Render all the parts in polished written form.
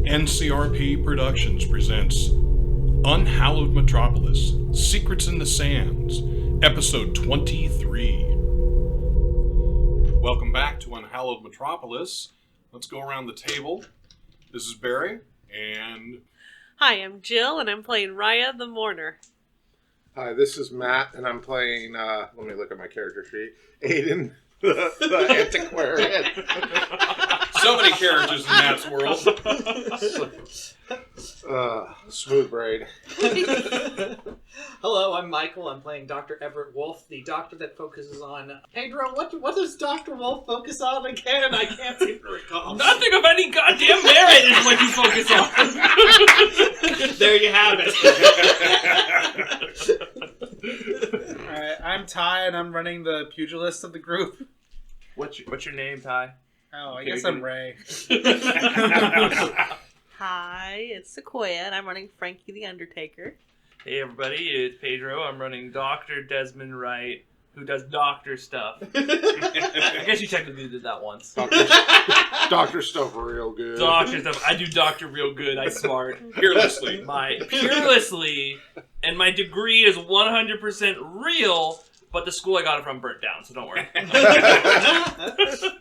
NCRP Productions presents Unhallowed Metropolis, Secrets in the Sands, Episode 23. Welcome back to Unhallowed Metropolis. Let's go around the table. This is Barry, and... Hi, I'm Jill, and I'm playing Raya the Mourner. Hi, this is Matt, and I'm playing, let me look at my character sheet, Ayden, the Antiquarian. So many characters in Matt's world. Smooth braid. Hello, I'm Michael. I'm playing Dr. Everett Wolf, the doctor that focuses on... Pedro, what does Dr. Wolf focus on again? I can't seem to recall. Nothing of any goddamn merit is what you focus on. There you have it. Alright, I'm Ty, and I'm running the Pugilist of the group. What's your name, Ty? Oh, I guess I'm Ray. Hi, it's Sequoia, and I'm running Frankie the Undertaker. Hey everybody, it's Pedro. I'm running Dr. Desmond Wright, who does doctor stuff. I guess you technically did that once. Doctor stuff real good. Doctor stuff. I do doctor real good. I smart. Peerlessly. Peerlessly, and my degree is 100% real, but the school I got it from burnt down, so don't worry.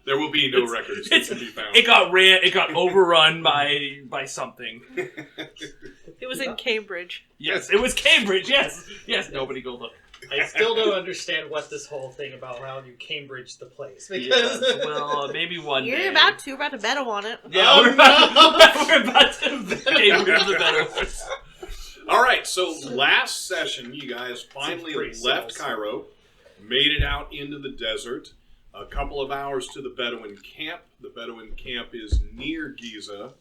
There will be no records that can be found. It got overrun by something. It was in Cambridge. Yes, it was Cambridge, yes. Yes, nobody go look. I still don't understand what this whole thing about how you Cambridge the place. Because... Yes, well, maybe one day. You're about to bet on it. Yeah, we're about to Cambridge the better. All right, so last session, you guys finally left Cairo, made it out into the desert, a couple of hours to the Bedouin camp. The Bedouin camp is near Giza.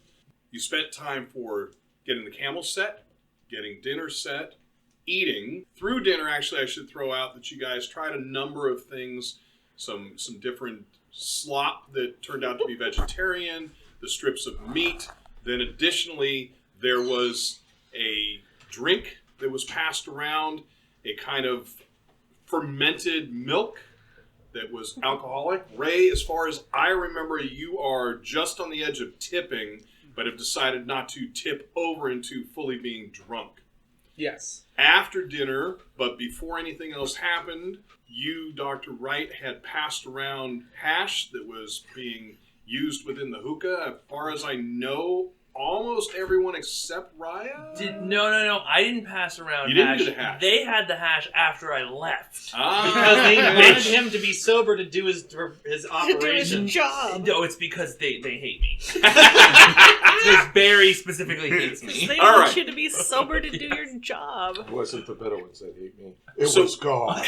You spent time for getting the camel set, getting dinner set, eating. Through dinner, actually, I should throw out that you guys tried a number of things, some different slop that turned out to be vegetarian, the strips of meat. Then additionally, there was a drink that was passed around, a kind of fermented milk that was alcoholic. Ray, as far as I remember, you are just on the edge of tipping, but have decided not to tip over into fully being drunk. Yes. After dinner, but before anything else happened, you, Dr. Wright, had passed around hash that was being used within the hookah. As far as I know, almost everyone except Raya? No. I didn't pass around You didn't hash. do the hash. They had the hash after I left. Because they wanted him to be sober to do his To do his operation. job. No, it's because they hate me. Because Barry specifically hates me. They All want right. you to be sober to do your job. It wasn't the Bedouins that hate me. It So- was God.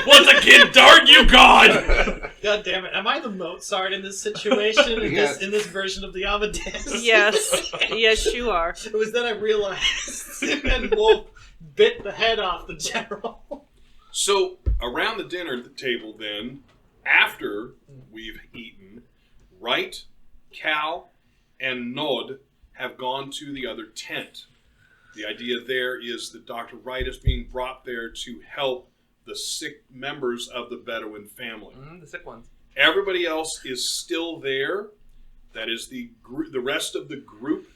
Once again, darn you, God! God damn it! Am I the Mozart in this situation? Yes. In this version of the Amadeus? Yes, you are. It was then I realized him and Wolf bit the head off the general. So, around the dinner table then, after we've eaten, Wright, Cal, and Nod have gone to the other tent. The idea there is that Dr. Wright is being brought there to help the sick members of the Bedouin family. The sick ones. Everybody else is still there. That is the rest of the group.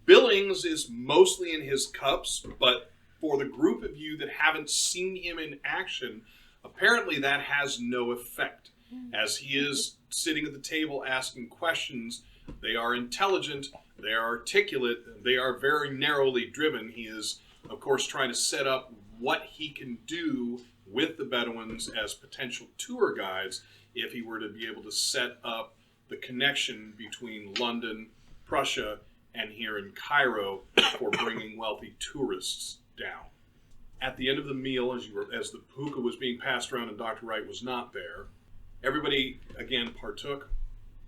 Billings is mostly in his cups, but for the group of you that haven't seen him in action, apparently that has no effect. As he is sitting at the table asking questions, they are intelligent, they are articulate, they are very narrowly driven. He is, of course, trying to set up what he can do with the Bedouins as potential tour guides if he were to be able to set up the connection between London, Prussia, and here in Cairo for bringing wealthy tourists down. At the end of the meal, as the hookah was being passed around and Dr. Wright was not there, everybody, again, partook.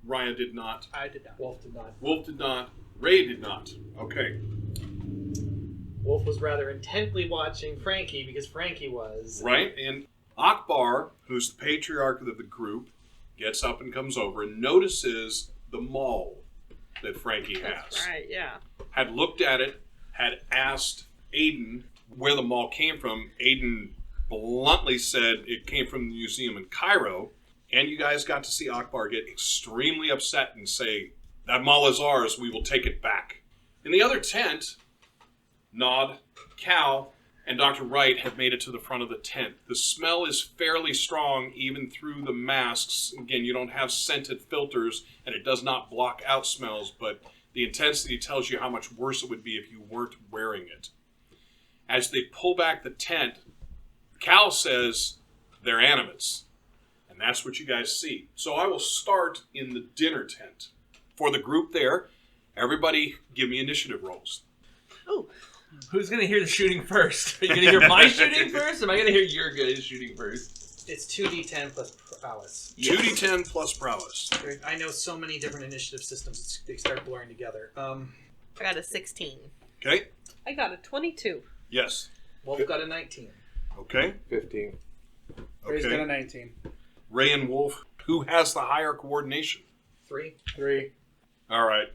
Raya did not. I did not. Wolf did not. Wolf did not. Ray did not. Okay. Wolf was rather intently watching Frankie because Frankie was... Right, and Akbar, who's the patriarch of the group, gets up and comes over and notices the maul that Frankie has. Right, yeah. Had looked at it, had asked Ayden where the maul came from. Ayden bluntly said it came from the museum in Cairo, and you guys got to see Akbar get extremely upset and say, That mall is ours. We will take it back. In the other tent, Nod, Cal, and Dr. Wright have made it to the front of the tent. The smell is fairly strong even through the masks. Again, you don't have scented filters, and it does not block out smells, but the intensity tells you how much worse it would be if you weren't wearing it. As they pull back the tent, Cal says they're animates. And that's what you guys see. So I will start in the dinner tent. For the group there, everybody give me initiative rolls. Oh, Who's going to hear the shooting first? Are you going to hear my shooting first, or am I going to hear your guys shooting first? It's 2d10 plus prowess. 2d10 plus prowess. I know so many different initiative systems, they start blurring together. I got a 16. Okay? I got a 22. Yes. Wolf got a 19. Okay. 15. Ray's got a Okay. 19. Ray and Wolf, who has the higher coordination? 3. 3. All right.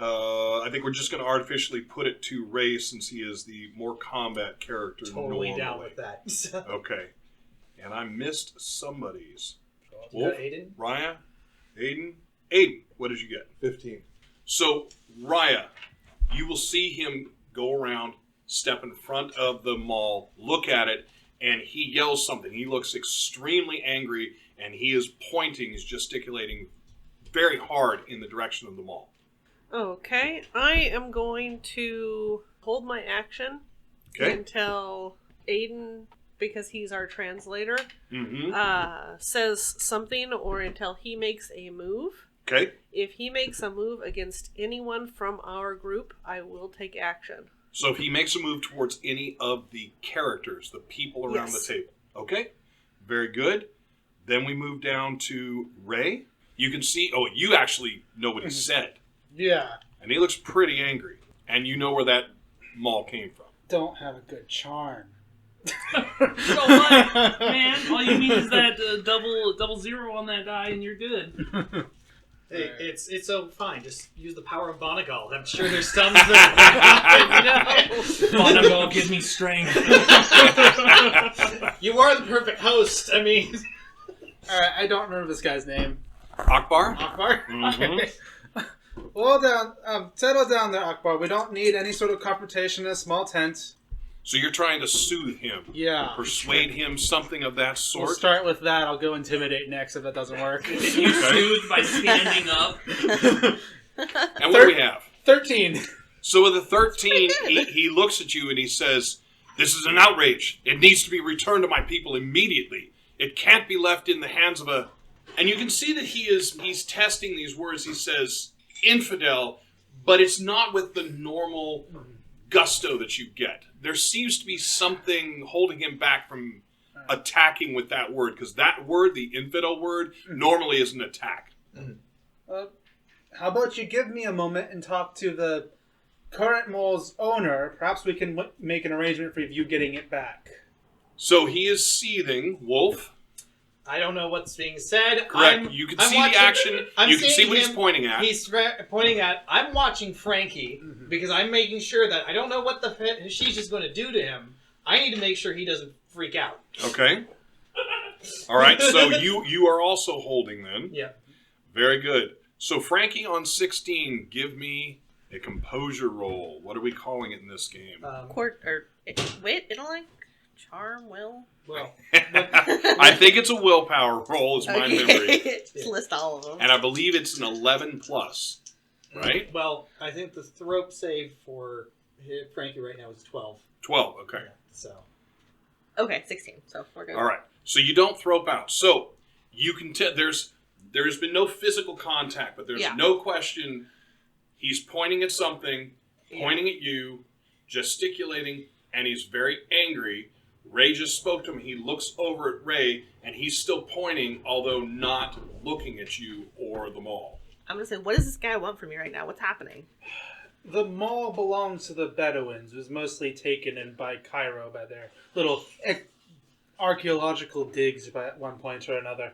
I think we're just going to artificially put it to Ray since he is the more combat character Totally normally. down with that. So, Okay. And I missed somebody's. you Wolf, got Ayden? Raya, Ayden. Ayden, what did you get? 15. So, Raya, you will see him go around, step in front of the mall, look at it, and he yells something. He looks extremely angry, and he is pointing, he's gesticulating very hard in the direction of the mall. Okay, I am going to hold my action Okay? until Ayden, because he's our translator, Mm-hmm. says something, or until he makes a move. Okay? If he makes a move against anyone from our group, I will take action. So if he makes a move towards any of the characters, the people around Yes. the table. Okay? Very good. Then we move down to Ray. You can see, you actually know what he said. Yeah. And he looks pretty angry. And you know where that mall came from. Don't have a good charm. So what? Man, all you need is that double zero on that die, and you're good. Hey, it's so fine. Just use the power of Bonagal. I'm sure there's some that Bonagal, give me strength. You are the perfect host. I mean, Alright, I don't remember this guy's name. Akbar? Akbar? Mhm. Okay. Well down, settle down there, Akbar. We don't need any sort of confrontation in a small tent. So you're trying to soothe him. Yeah. Persuade him, something of that We'll sort. start with that. I'll go intimidate next if that doesn't work. You soothe by standing up. And what do we have? 13. So with a 13, he looks at you and he says, "This is an outrage. It needs to be returned to my people immediately. It can't be left in the hands of a..." And you can see that he's testing these words. He says, "infidel," but it's not with the normal gusto that you get. There seems to be something holding him back from attacking with that word, because that word, the infidel word, normally is an attack. How about you give me a moment and talk to the current mall's owner? Perhaps we can make an arrangement for you getting it back. So he is seething, Wolf. I don't know what's being said. Correct. You can see the action. You can see what he's pointing at. He's pointing at. I'm watching Frankie because I'm making sure that I don't know what the she's just going to do to him. I need to make sure he doesn't freak out. Okay. All right. So you are also holding then. Yeah. Very good. So Frankie on 16, give me a composure roll. What are we calling it in this game? Wit, intellect, charm, will. Well, I think it's a willpower roll. Is my memory, Just list all of them. and I believe it's an 11 plus. Right? well, I think the throat save for Frankie right now is 12. 12. Okay. So Okay, 16. So we're good. All right. So you don't throw out. So you can tell there's been no physical contact, but there's no question he's pointing at something, pointing at you, gesticulating, and he's very angry. Ray just spoke to him. He looks over at Ray, and he's still pointing, although not looking at you or the mall. I'm going to say, what does this guy want from me right now? What's happening? The mall belongs to the Bedouins. It was mostly taken in by Cairo by their little archaeological digs at one point or another.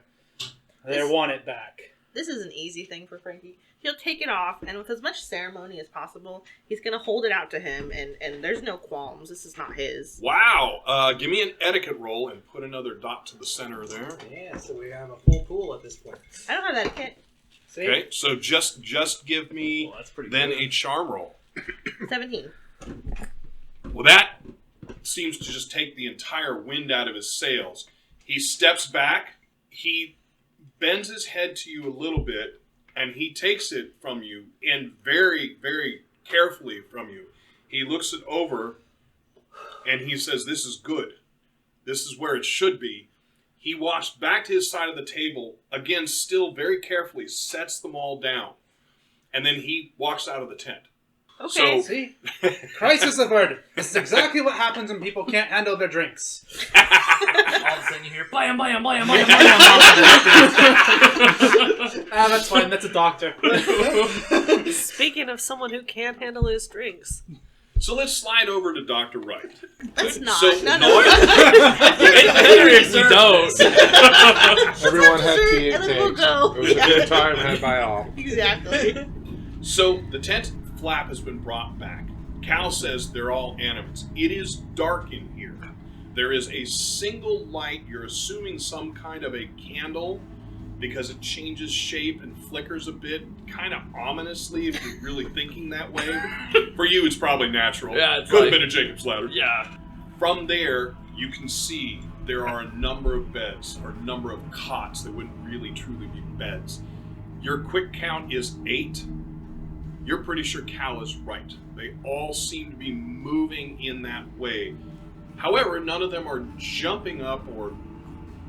They want it back. This is an easy thing for Frankie. He'll take it off, and with as much ceremony as possible, he's going to hold it out to him, and there's no qualms. This is not his. Wow. Give me an etiquette roll and put another dot to the center there. yeah, so we have a full pool at this point. I don't have that kit. See? Okay, so just give me Well, that's pretty then good. a charm roll. 17. Well, that seems to just take the entire wind out of his sails. He steps back, he bends his head to you a little bit, and he takes it from you, and very, very carefully from you. He looks it over, and he says, "This is good. This is where it should be." He walks back to his side of the table, again, still very carefully, sets them all down, and then he walks out of the tent. Okay. So- See? Crisis averted. This is exactly what happens when people can't handle their drinks. All of a sudden you hear, blam, blam, blam, blam, blam. Ah, that's fine. That's a doctor. Speaking of someone who can't handle his drinks. So let's slide over to Dr. Wright. Let's not. So- no. It's better if you don't. Everyone had tea And and then we'll cakes. go. It was a good time had by all. Exactly. So the tent flap has been brought back. Cal says they're all animates. It is dark in here. There is a single light. You're assuming some kind of a candle because it changes shape and flickers a bit, kind of ominously if you're really thinking that way. For you, it's probably natural. Yeah, it's Could have like- been a Jacob's ladder. Yeah. From there, you can see there are a number of beds, or a number of cots that wouldn't really truly be beds. Your quick count is 8. You're pretty sure Cal is right. They all seem to be moving in that way. However, none of them are jumping up or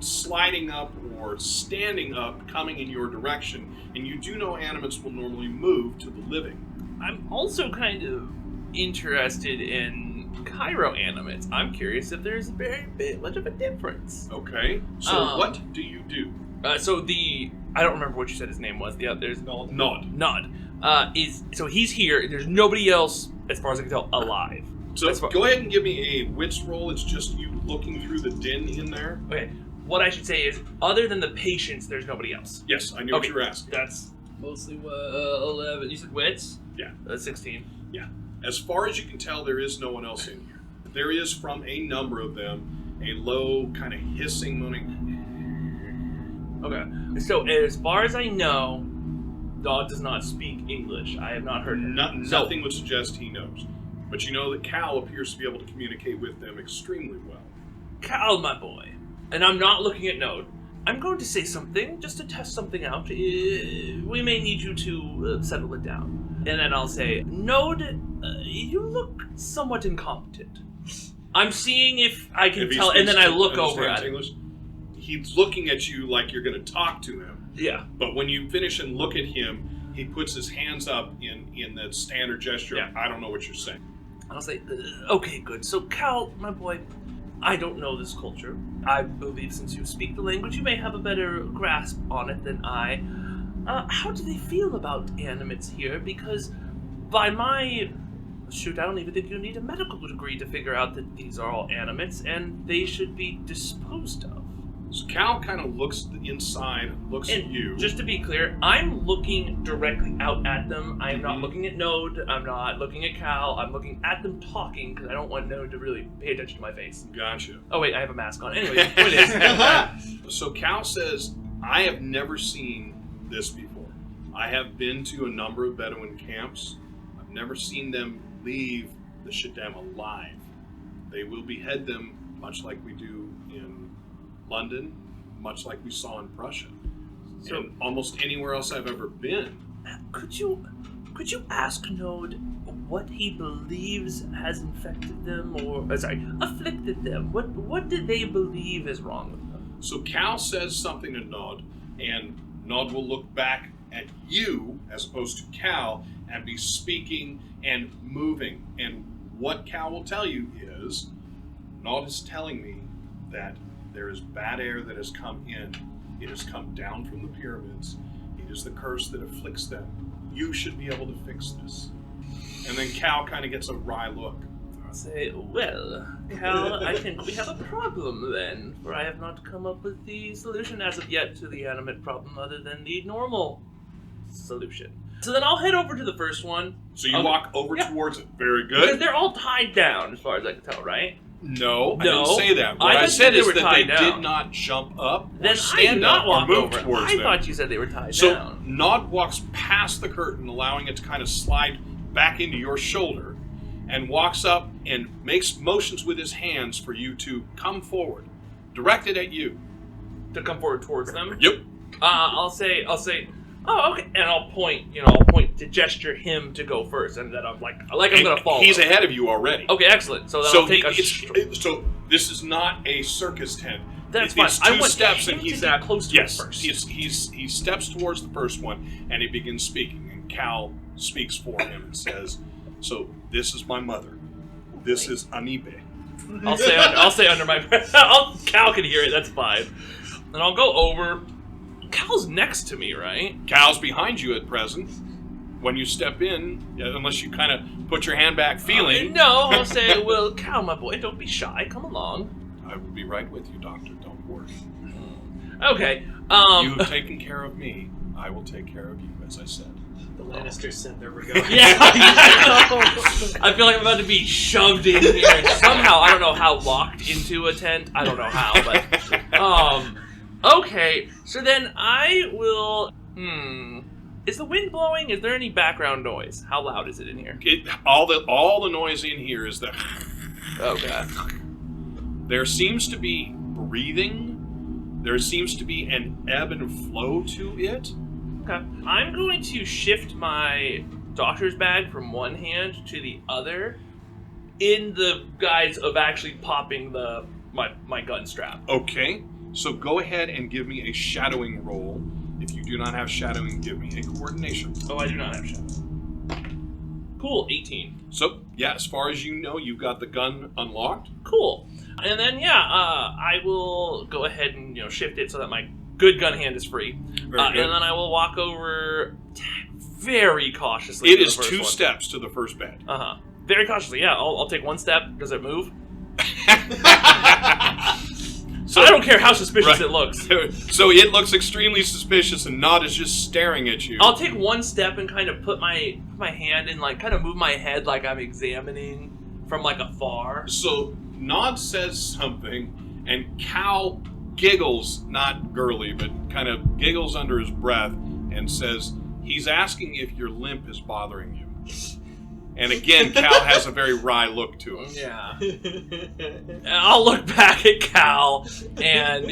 sliding up or standing up, coming in your direction. And you do know animates will normally move to the living. I'm also kind of interested in Cairo animates. I'm curious if there's very much of a difference. Okay? So what do you do? I don't remember what you said his name was. There's Nod. Nod. So he's here. There's nobody else, as far as I can tell, alive. So That's fine. go ahead and give me a wits roll. It's just you looking through the din in there. Okay. What I should say is, other than the patients, there's nobody else. Yes, I knew what Okay. you were asking. That's mostly 11. You said wits? Yeah. 16. As far as you can tell, there is no one else in here. There is, from a number of them, a low, kind of hissing, moaning. Okay. So as far as I know, Dog does not speak English. I have not heard him. Nothing would suggest he knows. But you know that Cal appears to be able to communicate with them extremely well. Cal, my boy. And I'm not looking at Node. I'm going to say something, just to test something out. We may need you to settle it down. And then I'll say, Node, you look somewhat incompetent. I'm seeing if I can If he tell, and then I speaks- look over understands at him. English, he's looking at you like you're going to talk to him. Yeah. But when you finish and look at him, he puts his hands up in that standard gesture. Yeah. I don't know what you're saying. I'll say, okay, good. So, Cal, my boy, I don't know this culture. I believe since you speak the language, you may have a better grasp on it than I. How do they feel about animates here? Because by my... Shoot, I don't even think you need a medical degree to figure out that these are all animates, and they should be disposed of. So Cal kind of looks inside, looks at And you. just to be clear, I'm looking directly out at them. I am not looking at Node. I'm not looking at Cal. I'm looking at them talking because I don't want Node to really pay attention to my face. Gotcha. Oh wait, I have a mask on. Anyway, the point is, So Cal says, I have never seen this before. I have been to a number of Bedouin camps. I've never seen them leave the Shaddam alive. They will behead them much like we do in London, much like we saw in Prussia. So- And almost anywhere else I've ever been. could you ask Node what he believes has infected them, or afflicted them? What do they believe is wrong with them? So Cal says something to Nod, and Nod will look back at you as opposed to Cal and be speaking and moving. And what Cal will tell you is, Nod is telling me that there is bad air that has come in. It has come down from the pyramids. It is the curse that afflicts them. You should be able to fix this. And then Cal kind of gets a wry look. I'll say, well, Cal, I think we have a problem then, for I have not come up with the solution as of yet to the animate problem other than the normal solution. So then I'll head over to the first one. So you Okay. walk over Yeah. towards it. Very Because good. they're all tied down, as far as I can tell, right? No, I No. didn't say that. What I I thought said they is were that tied they down. did not jump up or Then I stand not up or walk move over. towards I them. thought you said they were tied So down. Nod walks past the curtain, allowing it to kind of slide back into your shoulder, and walks up and makes motions with his hands for you to come forward, directed at you. To come forward towards them. Yep. I'll say, oh, okay, and I'll point to gesture him to go first, and then I'm like I'm gonna follow. He's him. ahead of you already. Okay, excellent. So So I'll take so this is not a circus tent. That's It's fine. I 2 want steps, him and to he's get close to it yes. first. He steps towards the first one, and he begins speaking. And Cal speaks for him and says, "So this is my mother. This is Anibe." I'll say under my breath. Cal can hear it. That's fine. And I'll go over. Cal's next to me, right? Cal's behind you at present. When you step in, unless you kind of put your hand back, feeling. No, I'll say, well, Cal, my boy, don't be shy. Come along. I will be right with you, Doctor. Don't worry. Okay. You have taken care of me. I will take care of you, as I said. The Lannisters said there we go. Yeah, I feel like I'm about to be shoved in here, and somehow I don't know how locked into a tent. I don't know how, but okay. So then I will. Is the wind blowing? Is there any background noise? How loud is it in here? All the noise in here is the. Oh god. There seems to be breathing. There seems to be an ebb and flow to it. Okay. I'm going to shift my doctor's bag from one hand to the other in the guise of actually popping my gun strap. Okay, so go ahead and give me a shadowing roll. If you do not have shadowing, give me a coordination. Oh, I do not have shadowing. Cool, 18. So, yeah, as far as you know, you've got the gun unlocked. Cool. And then, I will go ahead and shift it so that my good gun hand is free. Very And good. then I will walk over very cautiously. It to is the first 2 one. steps to the first bed. Very cautiously, yeah. I'll take one step. Does it move? So, I don't care how suspicious right. it looks. So it looks extremely suspicious, and Nod is just staring at you. I'll take one step and kind of put my hand in, kind of move my head like I'm examining from afar. So Nod says something, and Cal giggles, not girly, but kind of giggles under his breath, and says, he's asking if your limp is bothering you. And again, Cal has a very wry look to him. Yeah. I'll look back at Cal, and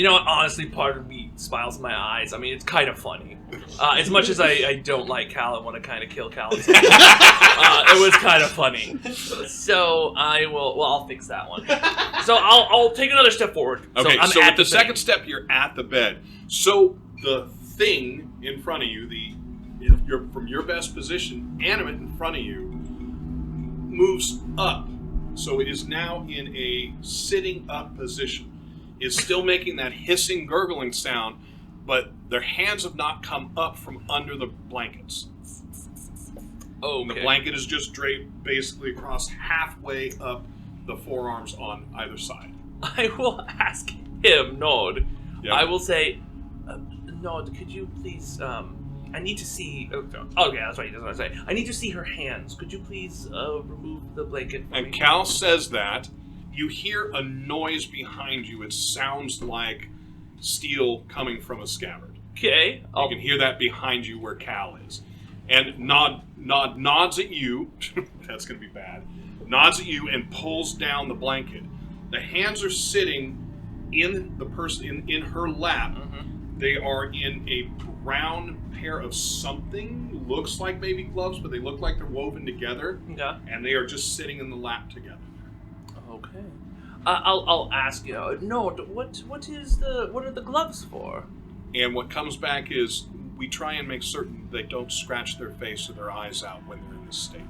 honestly, part of me smiles in my eyes. I mean, it's kind of funny. As much as I don't like Cal and want to kind of kill Cal, it was kind of funny. So I will. Well, I'll fix that one. So I'll take another step forward. Okay, I'm so at with the second step, you're at the bed. So the thing in front of you, you're from your best position, animate in front of you, moves up. So it is now in a sitting up position. It's still making that hissing, gurgling sound, but their hands have not come up from under the blankets. Okay. And the blanket is just draped basically across halfway up the forearms on either side. I will ask him, Nod. Yep. I will say, Nod, could you please, I need to see, oh yeah, that's right, that's what I say. I need to see her hands. Could you please remove the blanket for And me? Cal says that. You hear a noise behind you. It sounds like steel coming from a scabbard. Okay. You can hear that behind you where Cal is. And nods at you. That's going to be bad. Nods at you and pulls down the blanket. The hands are sitting in the person in her lap. Mm-hmm. They are in a brown pair of something. Looks like maybe gloves, but they look like they're woven together. Okay. And they are just sitting in the lap together. Okay. I'll ask you. Nod, what are the gloves for? And what comes back is we try and make certain they don't scratch their face or their eyes out when they're in this state.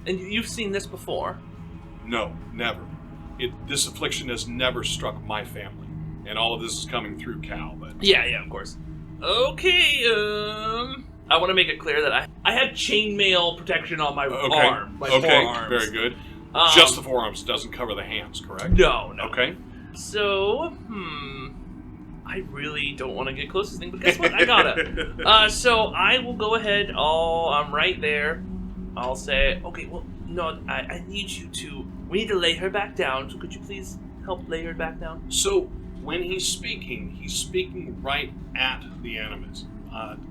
And you've seen this before? No, never. This affliction has never struck my family. And all of this is coming through Cal, but... Yeah, of course. Okay, I want to make it clear that I have chainmail protection on my arm, my forearms. Very good. Just the forearms, doesn't cover the hands, correct? No. Okay. So, I really don't want to get close to this thing, but guess what? I gotta. So I will go ahead. I'm right there. I'll say, okay, well, no, I need you to We need to lay her back down, so could you please help lay her back down? So when he's speaking right at the animate.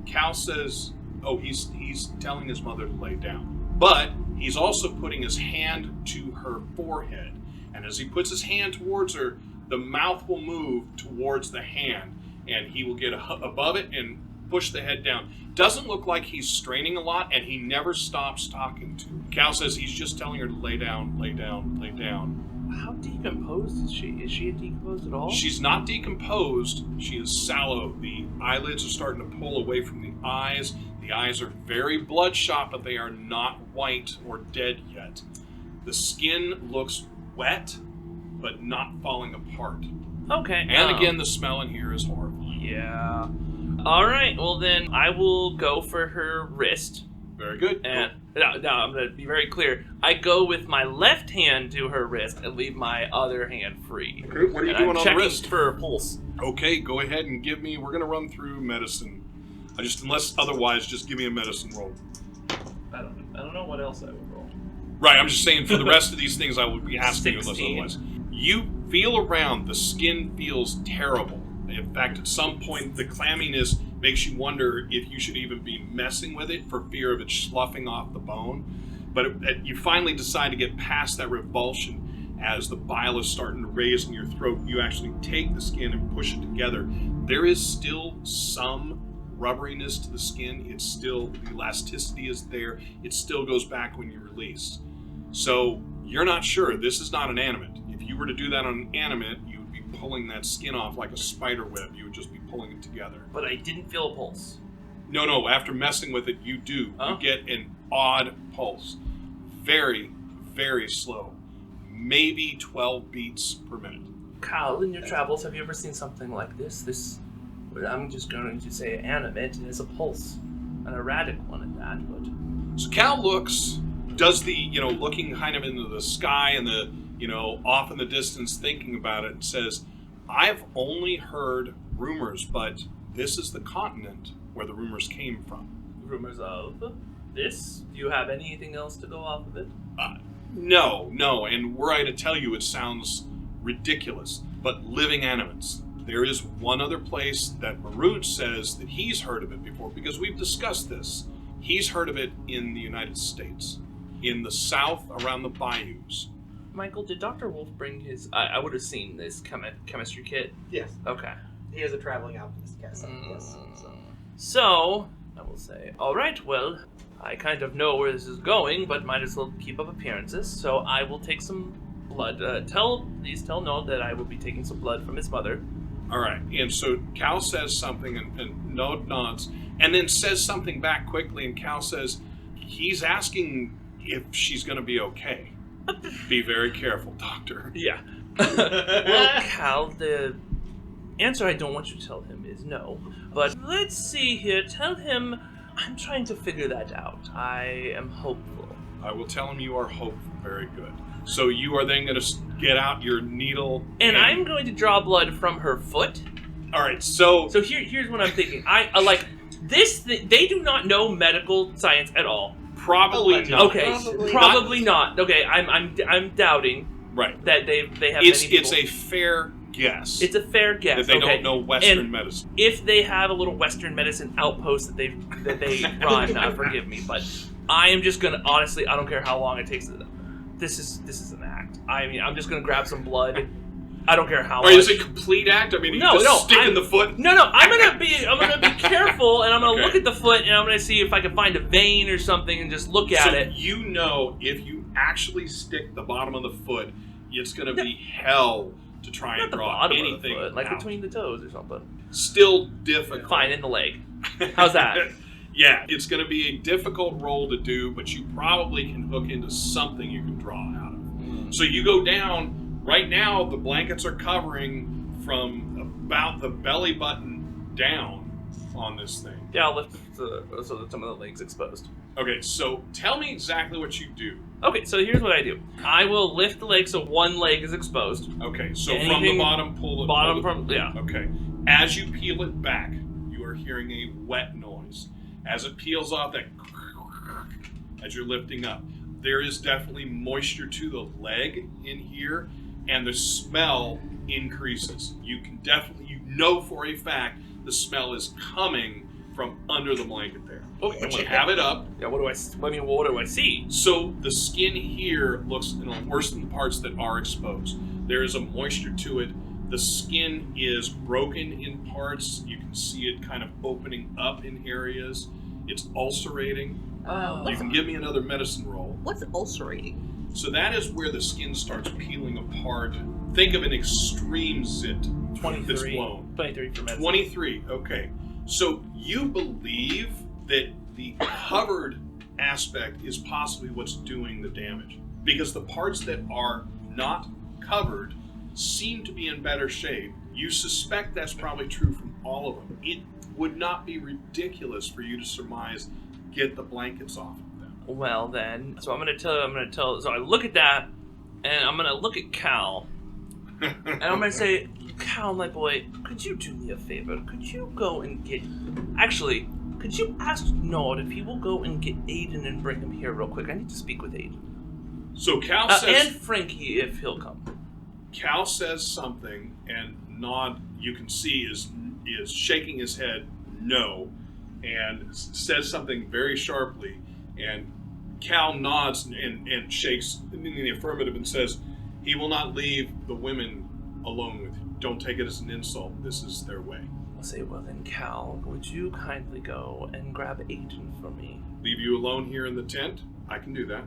Cal says, he's telling his mother to lay down. But he's also putting his hand to her forehead. And as he puts his hand towards her, the mouth will move towards the hand. And he will get above it and push the head down. Doesn't look like he's straining a lot, and he never stops talking to her. Cal says he's just telling her to lay down, lay down, lay down. How decomposed is she? Is she decomposed at all? She's not decomposed. She is sallow. The eyelids are starting to pull away from the eyes. The eyes are very bloodshot, but they are not white or dead yet. The skin looks wet, but not falling apart. Okay. And again, the smell in here is horrifying. Yeah. All right. Well, then I will go for her wrist. Very good. And now I'm going to be very clear. I go with my left hand to her wrist and leave my other hand free. Okay, what are you doing on the checking wrist? For a pulse. Okay, go ahead and give me. We're going to run through medicine. Unless otherwise, just give me a medicine roll. I don't know what else I would roll. Right, I'm just saying for the rest of these things I would be asking 16. you unless otherwise. You feel around, the skin feels terrible. In fact, at some point, the clamminess makes you wonder if you should even be messing with it for fear of it sloughing off the bone. But you finally decide to get past that revulsion as the bile is starting to raise in your throat. You actually take the skin and push it together. There is still some rubberiness to the skin. It's still, the elasticity is there. It still goes back when you release. So you're not sure. This is not an animate. If you were to do that on an animate, you would be pulling that skin off like a spider web. You would just be pulling it together. But I didn't feel a pulse. No. After messing with it, you do. Huh? You get an odd pulse. Very, very slow. Maybe 12 beats per minute. Kyle, in your travels, have you ever seen something like this? I'm just going to say animate. It has a pulse. An erratic one at that, but... So Cal does the, looking kind of into the sky and the, off in the distance thinking about it, and says, I've only heard rumors, but this is the continent where the rumors came from. Rumors of this? Do you have anything else to go off of it? No, and were I to tell you, it sounds ridiculous, but living animates. There is one other place that Maroon says that he's heard of it before, because we've discussed this. He's heard of it in the United States, in the South, around the bayous. Michael, did Dr. Wolf bring his... I would have seen this chemistry kit. Yes. Okay. He is a traveling alchemist, yes. So, I will say, all right, well, I kind of know where this is going, but might as well keep up appearances, so I will take some blood. Please tell Noah that I will be taking some blood from his mother. All right, and so Cal says something, and Noah nods, and then says something back quickly, and Cal says, he's asking if she's going to be okay. Be very careful, Doctor. Yeah. Well, Cal, the answer I don't want you to tell him is no. But let's see here. Tell him I'm trying to figure that out. I am hopeful. I will tell him you are hopeful. Very good. So you are then going to get out your needle. And I'm going to draw blood from her foot. All right, so here's what I'm thinking. I like this. They do not know medical science at all. Probably not. Okay, probably not. Okay, I'm doubting. Right. That they have. It's a fair guess. It's a fair guess. That they don't know Western medicine. If they have a little Western medicine outpost that they run, forgive me, but I am just gonna honestly. I don't care how long it takes. This is an act. I mean, I'm just gonna grab some blood. I don't care how much. Is it a complete act? I mean, stick in the foot? No, I'm gonna be careful, and I'm gonna look at the foot, and I'm gonna see if I can find a vein or something, and just look at it. You know, if you actually stick the bottom of the foot, it's gonna be hell to try and draw anything of the foot, like out. Between the toes or something. Still difficult. Fine, in the leg. How's that? Yeah, it's gonna be a difficult roll to do, but you probably can hook into something you can draw out of. So you go down. Right now, the blankets are covering from about the belly button down on this thing. Yeah, I'll lift so that some of the legs exposed. Okay, so tell me exactly what you do. Okay, so here's what I do. I will lift the leg so one leg is exposed. Okay, so from the bottom, pull it. Yeah. Okay. As you peel it back, you are hearing a wet noise. As it peels off, that as you're lifting up. there is definitely moisture to the leg in here, and the smell increases. You can definitely, you know for a fact, the smell is coming from under the blanket there. Okay, But you have it up. Yeah, what do I see? So the skin here looks worse than the parts that are exposed. There is a moisture to it. The skin is broken in parts. You can see it kind of opening up in areas. It's ulcerating. You can give me another medicine roll. What's ulcerating? So that is where the skin starts peeling apart. Think of an extreme zit that's 23. blown. 23 for medicine. 23, okay. So you believe that the covered aspect is possibly what's doing the damage. Because the parts that are not covered seem to be in better shape. You suspect that's probably true from all of them. It would not be ridiculous for you to surmise, get the blankets off of them. Well then, so I'm gonna tell. So I look at that, and I'm gonna look at Cal, and I'm gonna say, Cal, my boy, could you do me a favor? Could you go and get? Actually, could you ask Nod if he will go and get Ayden and bring him here real quick? I need to speak with Ayden. So Cal says, and Frankie if he'll come. Cal says something, and Nod, you can see, is shaking his head no, and says something very sharply, and Cal nods and shakes in the affirmative and says, he will not leave the women alone with you. Don't take it as an insult. This is their way. I'll say, well then, Cal, would you kindly go and grab Ayden for me? Leave you alone here in the tent? I can do that.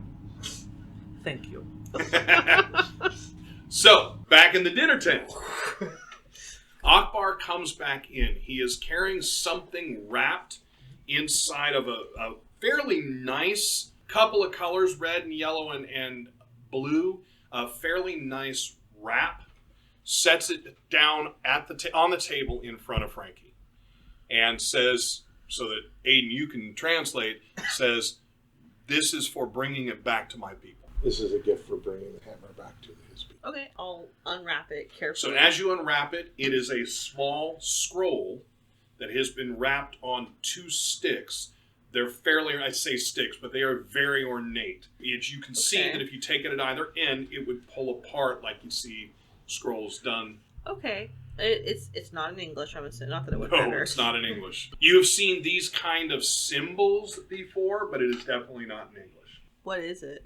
Thank you. So, back in the dinner tent. Akbar comes back in. He is carrying something wrapped inside of a fairly nice couple of colors, red and yellow and blue. A fairly nice wrap. Sets it down at on the table in front of Frankie. And says, so that Ayden, you can translate, says, this is for bringing it back to my people. This is a gift for bringing the hammer back to his people. Okay, I'll unwrap it carefully. So as you unwrap it, it is a small scroll that has been wrapped on 2 sticks. They're fairly, I'd say sticks, but they are very ornate. You can see that if you take it at either end, it would pull apart like you see scrolls done. Okay. It's not in English, I'm assuming. Not that it would No, matter. it's not in English. You have seen these kind of symbols before, but it is definitely not in English. What is it?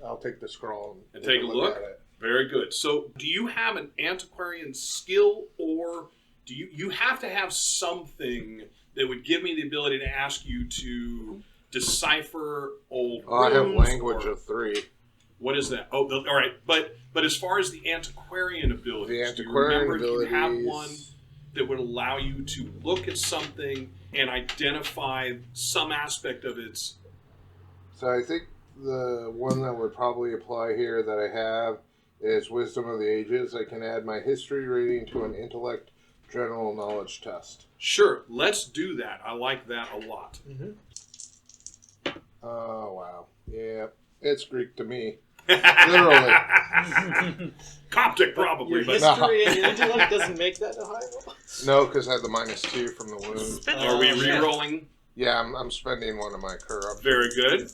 I'll take the scroll And take a look. at it. Very good. So, do you have an antiquarian skill, or do you have to have something that would give me the ability to ask you to decipher old runes? I have language or, of 3. What is that? Oh, all right. But as far as the antiquarian abilities, do you remember if you have one that would allow you to look at something and identify some aspect of its? So I think the one that would probably apply here that I have is Wisdom of the Ages. I can add my history rating to an intellect general knowledge test. Sure, let's do that. I like that a lot. Oh, wow. Yeah, it's Greek to me. Literally. Coptic, probably. Your But history and your intellect doesn't make that a high roll? No, because I had the -2 from the wound. are we re-rolling? Yeah, I'm spending one of my corrupt. Very good.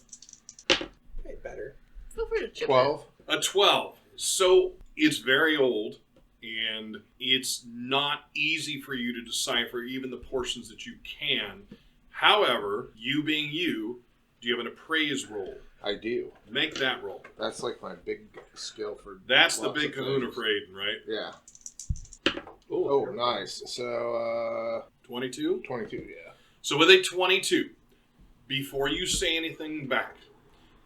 Way better. Feel free to chip 12. A 12. So it's very old, and it's not easy for you to decipher even the portions that you can. However, you being you, do you have an appraise roll? I do. Make that roll. That's like my big skill for. That's the lots big of kahuna things. for Ayden, right? Yeah. Ooh, Oh, nice. So, 22? 22, yeah. So with a 22, before you say anything back,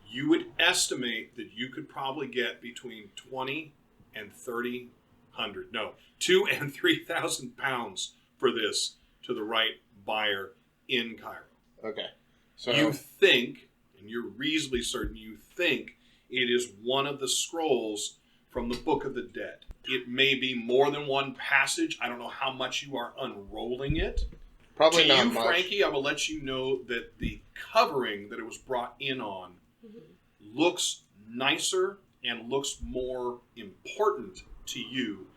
you would estimate that you could probably get between 20 and 3,000. No, 2,000 and 3,000 pounds for this to the right buyer in Cairo. Okay. So, You think, and you're reasonably certain, you think it is one of the scrolls from the Book of the Dead. It may be more than one passage. I don't know how much you are unrolling it. probably To not you, much. Frankie, I will let you know that the covering that it was brought in on looks nicer and looks more important to you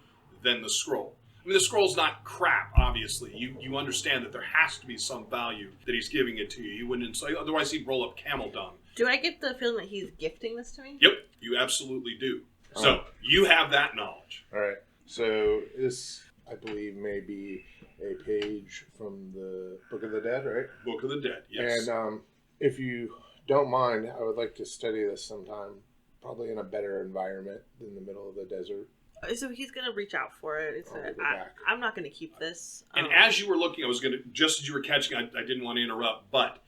than the scroll. I mean, the scroll's not crap, obviously. You understand that there has to be some value that he's giving it to you. You wouldn't, otherwise he'd roll up camel dung. Do I get the feeling that he's gifting this to me? Yep, you absolutely do. So, you have that knowledge. All right. So this, I believe, may be a page from the Book of the Dead, right? Book of the Dead, yes. And if you don't mind, I would like to study this sometime, probably in a better environment than the middle of the desert. So he's going to reach out for it. I'm not going to keep this. And as you were looking, just as you were catching, I didn't want to interrupt, but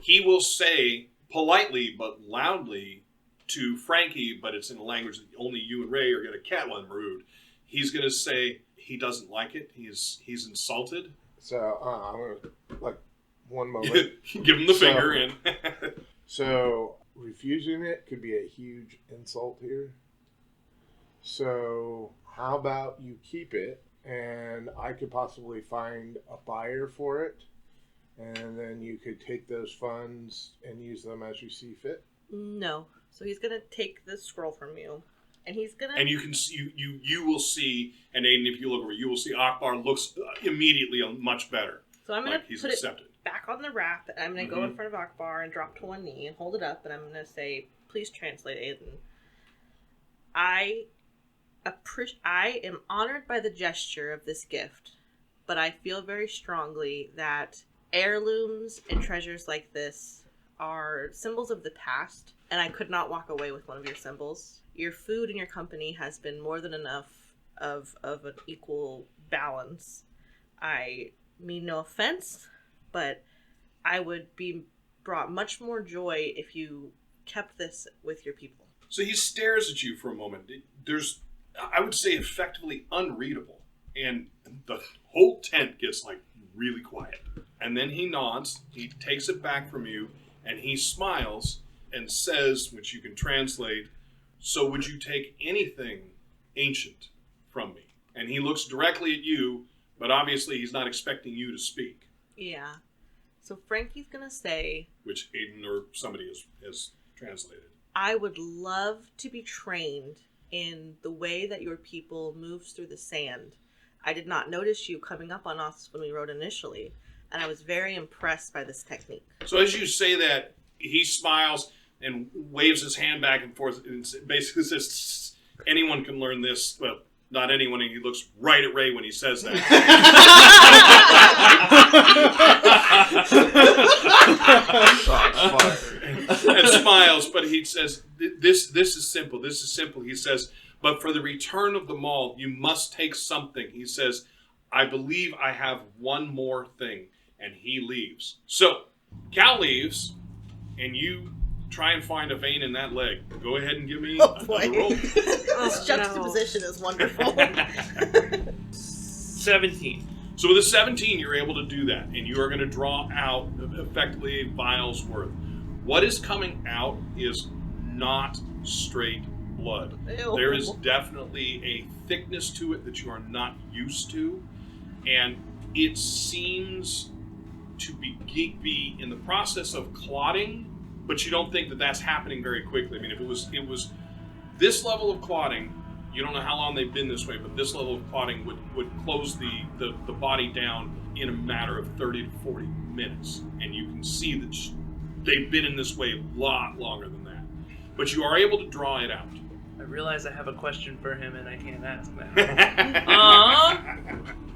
he will say politely but loudly to Frankie, but it's in a language that only you and Ray are going to catch. Well, rude. He's going to say he doesn't like it. He's insulted. So I'm going to, one moment. Give him the finger. And so refusing it could be a huge insult here. So how about you keep it, and I could possibly find a buyer for it, and then you could take those funds and use them as you see fit? No. So he's going to take the scroll from you, and he's going to... And you can see, you will see, and Ayden, if you look over, you will see Akbar looks immediately much better. So I'm going to put accepted. It back on the wrap, and I'm going to go in front of Akbar and drop to one knee and hold it up, and I'm going to say, please translate, Ayden. I am honored by the gesture of this gift, but I feel very strongly that heirlooms and treasures like this are symbols of the past, and I could not walk away with one of your symbols. Your food and your company has been more than enough of an equal balance. I mean no offense, but I would be brought much more joy if you kept this with your people. So he stares at you for a moment. There's, I would say, effectively unreadable. And the whole tent gets, really quiet. And then he nods, he takes it back from you, and he smiles and says, which you can translate, so would you take anything ancient from me? And he looks directly at you, but obviously he's not expecting you to speak. Yeah. So Frankie's going to say... Which Ayden or somebody has translated. I would love to be trained in the way that your people moves through the sand. I did not notice you coming up on us when we rode initially, and I was very impressed by this technique. So as you say that, he smiles and waves his hand back and forth and basically says, anyone can learn this. Well, not anyone, and he looks right at Ray when he says that. And smiles, but he says, this is simple. This is simple. He says, but for the return of the mall, you must take something. He says, I believe I have one more thing. And he leaves. So, Cal leaves, and you try and find a vein in that leg. Go ahead and give me another roll. This juxtaposition is wonderful. 17. So with a 17, you're able to do that, and you are going to draw out effectively a vial's worth. What is coming out is not straight blood. Ew. There is definitely a thickness to it that you are not used to, and it seems to be in the process of clotting, but you don't think that that's happening very quickly. I mean, if it was this level of clotting, you don't know how long they've been this way, but this level of clotting would close the body down in a matter of 30 to 40 minutes. And you can see that they've been in this way a lot longer than that. But you are able to draw it out. I realize I have a question for him and I can't ask now.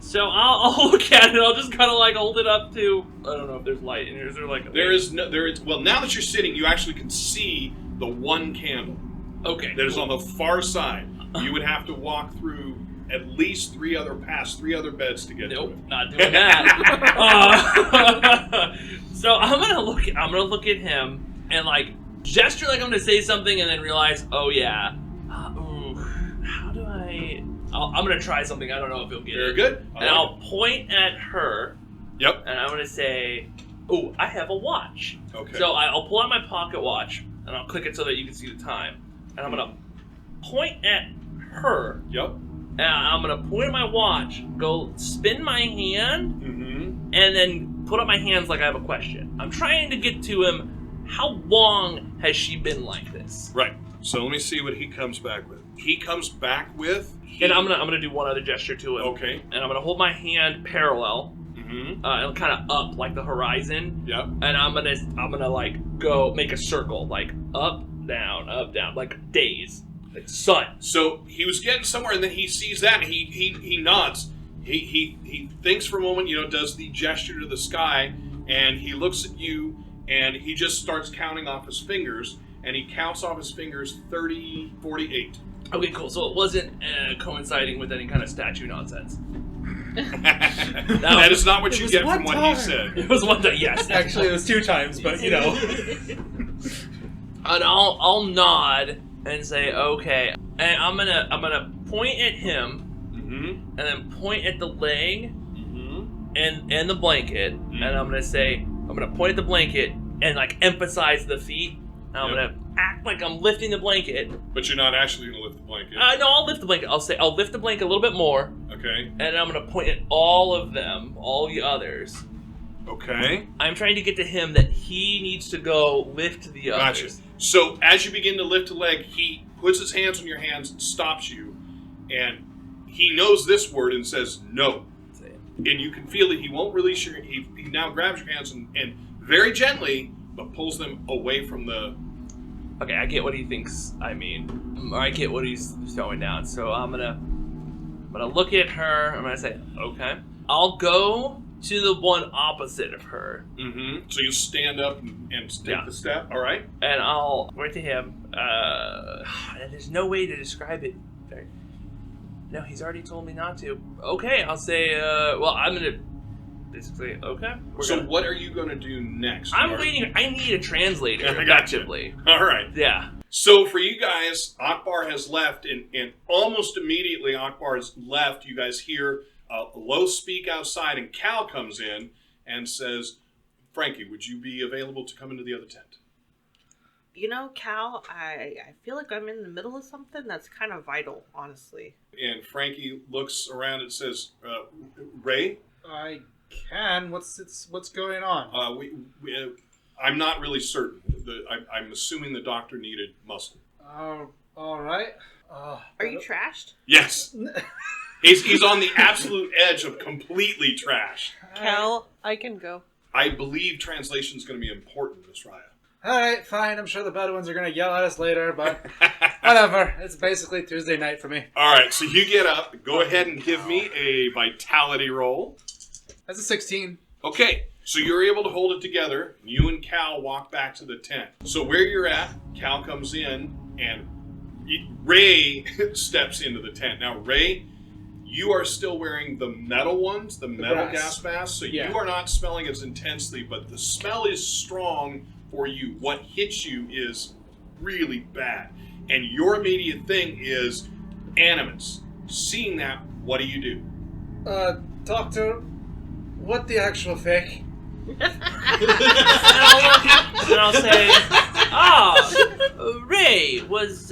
So I'll look at it. I'll just kind of hold it up to. I don't know if there's light in here. Is there Well, now that you're sitting, you actually can see the one candle. Okay. That is on the far side. You would have to walk through at least past three other beds to get to it. Nope, not doing that. So I'm gonna look at him and gesture like I'm gonna say something, and then realize, oh yeah. How do I? I'm gonna try something. I don't know if he'll get it. Very good. And I'll point at her. Yep. And I'm gonna say, "Oh, I have a watch." Okay. So I'll pull out my pocket watch and I'll click it so that you can see the time. And I'm gonna point at her. Yep. And I'm gonna point at my watch, go spin my hand, and then put up my hands like I have a question. I'm trying to get to him. How long has she been like this? Right. So let me see what he comes back with. he comes back with... And I'm gonna do one other gesture to him. Okay. And I'm gonna hold my hand parallel, Mm-hmm. and kind of up like the horizon. Yep. And I'm gonna like go make a circle, like up, down, like days, like sun. So he was getting somewhere, and then he sees that, and he nods. He thinks for a moment, does the gesture to the sky, and he looks at you, and he just starts counting off his fingers, and he counts off his fingers 30, 48. Okay, cool. So it wasn't coinciding with any kind of statue nonsense. That is not what you get from what he said. It was one time, yes. Actually, it was 2 times, but And I'll nod and say okay, and I'm gonna point at him, Mm-hmm. and then point at the leg, Mm-hmm. and the blanket, and I'm gonna point at the blanket and like emphasize the feet. And I'm gonna act like I'm lifting the blanket. But you're not actually going to lift the blanket. No, I'll lift the blanket. I'll lift the blanket a little bit more. Okay. And I'm gonna point at all of them, all the others. Okay. I'm trying to get to him that he needs to go lift the Gotcha. others. So as you begin to lift a leg, he puts his hands on your hands, stops you, and he knows this word and says no. And you can feel that he won't release your... He now grabs your hands and very gently, but pulls them away from the... Okay, I get what he thinks I mean. Or I get what he's throwing down. So I'm gonna look at her. I'm gonna say, okay. I'll go to the one opposite of her. Mm-hmm. So you stand up and take the step. All right. And I'll right to him. There's no way to describe it. No, he's already told me not to. Okay, I'll say. Well, I'm gonna basically. Okay. What are you gonna do next? I'm waiting. I need a translator. I got you. Effectively. All right. Yeah. So for you guys, Akbar has left, and almost immediately Akbar has left. You guys hear Low speak outside, and Cal comes in and says, Frankie, would you be available to come into the other tent? Cal, I feel like I'm in the middle of something that's kind of vital, honestly. And Frankie looks around and says, Ray? I can. What's going on? I'm not really certain. I'm assuming the doctor needed muscle. All right. Are you trashed? Yes. He's on the absolute edge of completely trash. Cal, I can go. I believe translation is going to be important, Miss Raya. All right, fine. I'm sure the Bedouins are going to yell at us later, but whatever. It's basically Tuesday night for me. All right, so you get up. Go ahead and give me a vitality roll. That's a 16. Okay, so you're able to hold it together. You and Cal walk back to the tent. So where you're at, Cal comes in, and Ray steps into the tent. Now, Ray, you are still wearing the metal ones, the metal gas masks, so you are not smelling as intensely, but the smell is strong for you. What hits you is really bad. And your immediate thing is animates. Seeing that, what do you do? Doctor, what the actual fick? And I'll say, Ray, was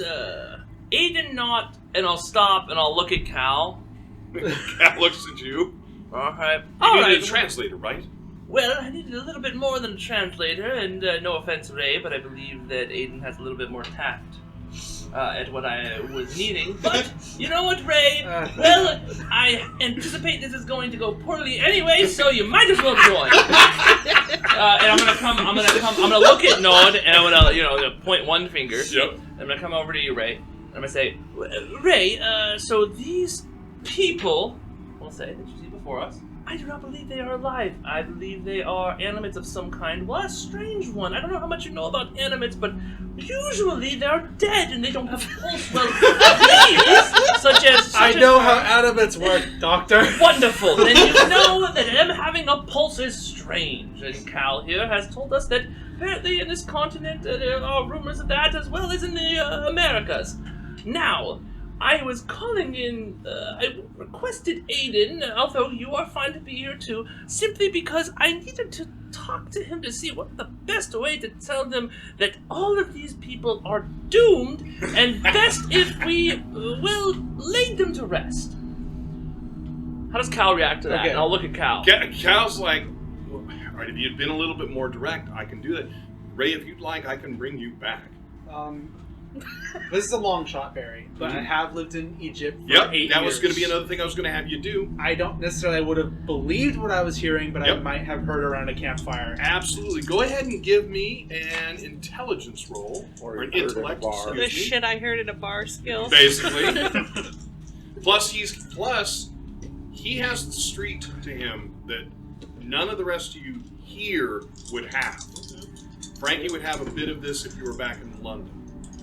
Ayden not... And I'll stop and I'll look at Cal. Cal looks at you. Alright. You needed a translator, right? Well, I needed a little bit more than a translator, and no offense, Ray, but I believe that Ayden has a little bit more tact at what I was needing. But you know what, Ray? Well, I anticipate this is going to go poorly anyway, so you might as well join. And I'm gonna look at Nod, and I'm gonna point one finger. Yep. I'm gonna come over to you, Ray. And I'm gonna say, Ray, so these people, we'll say, that you see before us, I do not believe they are alive. I believe they are animates of some kind. What a strange one. I don't know how much you know about animates, but usually they're dead and they don't have pulse. Well, these, such as I know how animates work, Doctor. Wonderful. Then you know that them having a pulse is strange. And Cal here has told us that apparently in this continent there are rumors of that as well as in the Americas. Now, I was calling in, I requested Ayden, although you are fine to be here too, simply because I needed to talk to him to see what the best way to tell them that all of these people are doomed, and best if we will lay them to rest. How does Cal react to that? Okay. And I'll look at Cal. Cal's like, all right, if you'd been a little bit more direct, I can do that. Ray, if you'd like, I can bring you back. This is a long shot, Barry, but I have lived in Egypt for 8 years. That was going to be another thing I was going to have you do. I don't necessarily would have believed what I was hearing, but I might have heard around a campfire. Absolutely. Go ahead and give me an intelligence roll. Or an intellect. The shit I heard at a bar skill. Basically. Plus, he has the street to him that none of the rest of you here would have. Frankie would have a bit of this if you were back in London.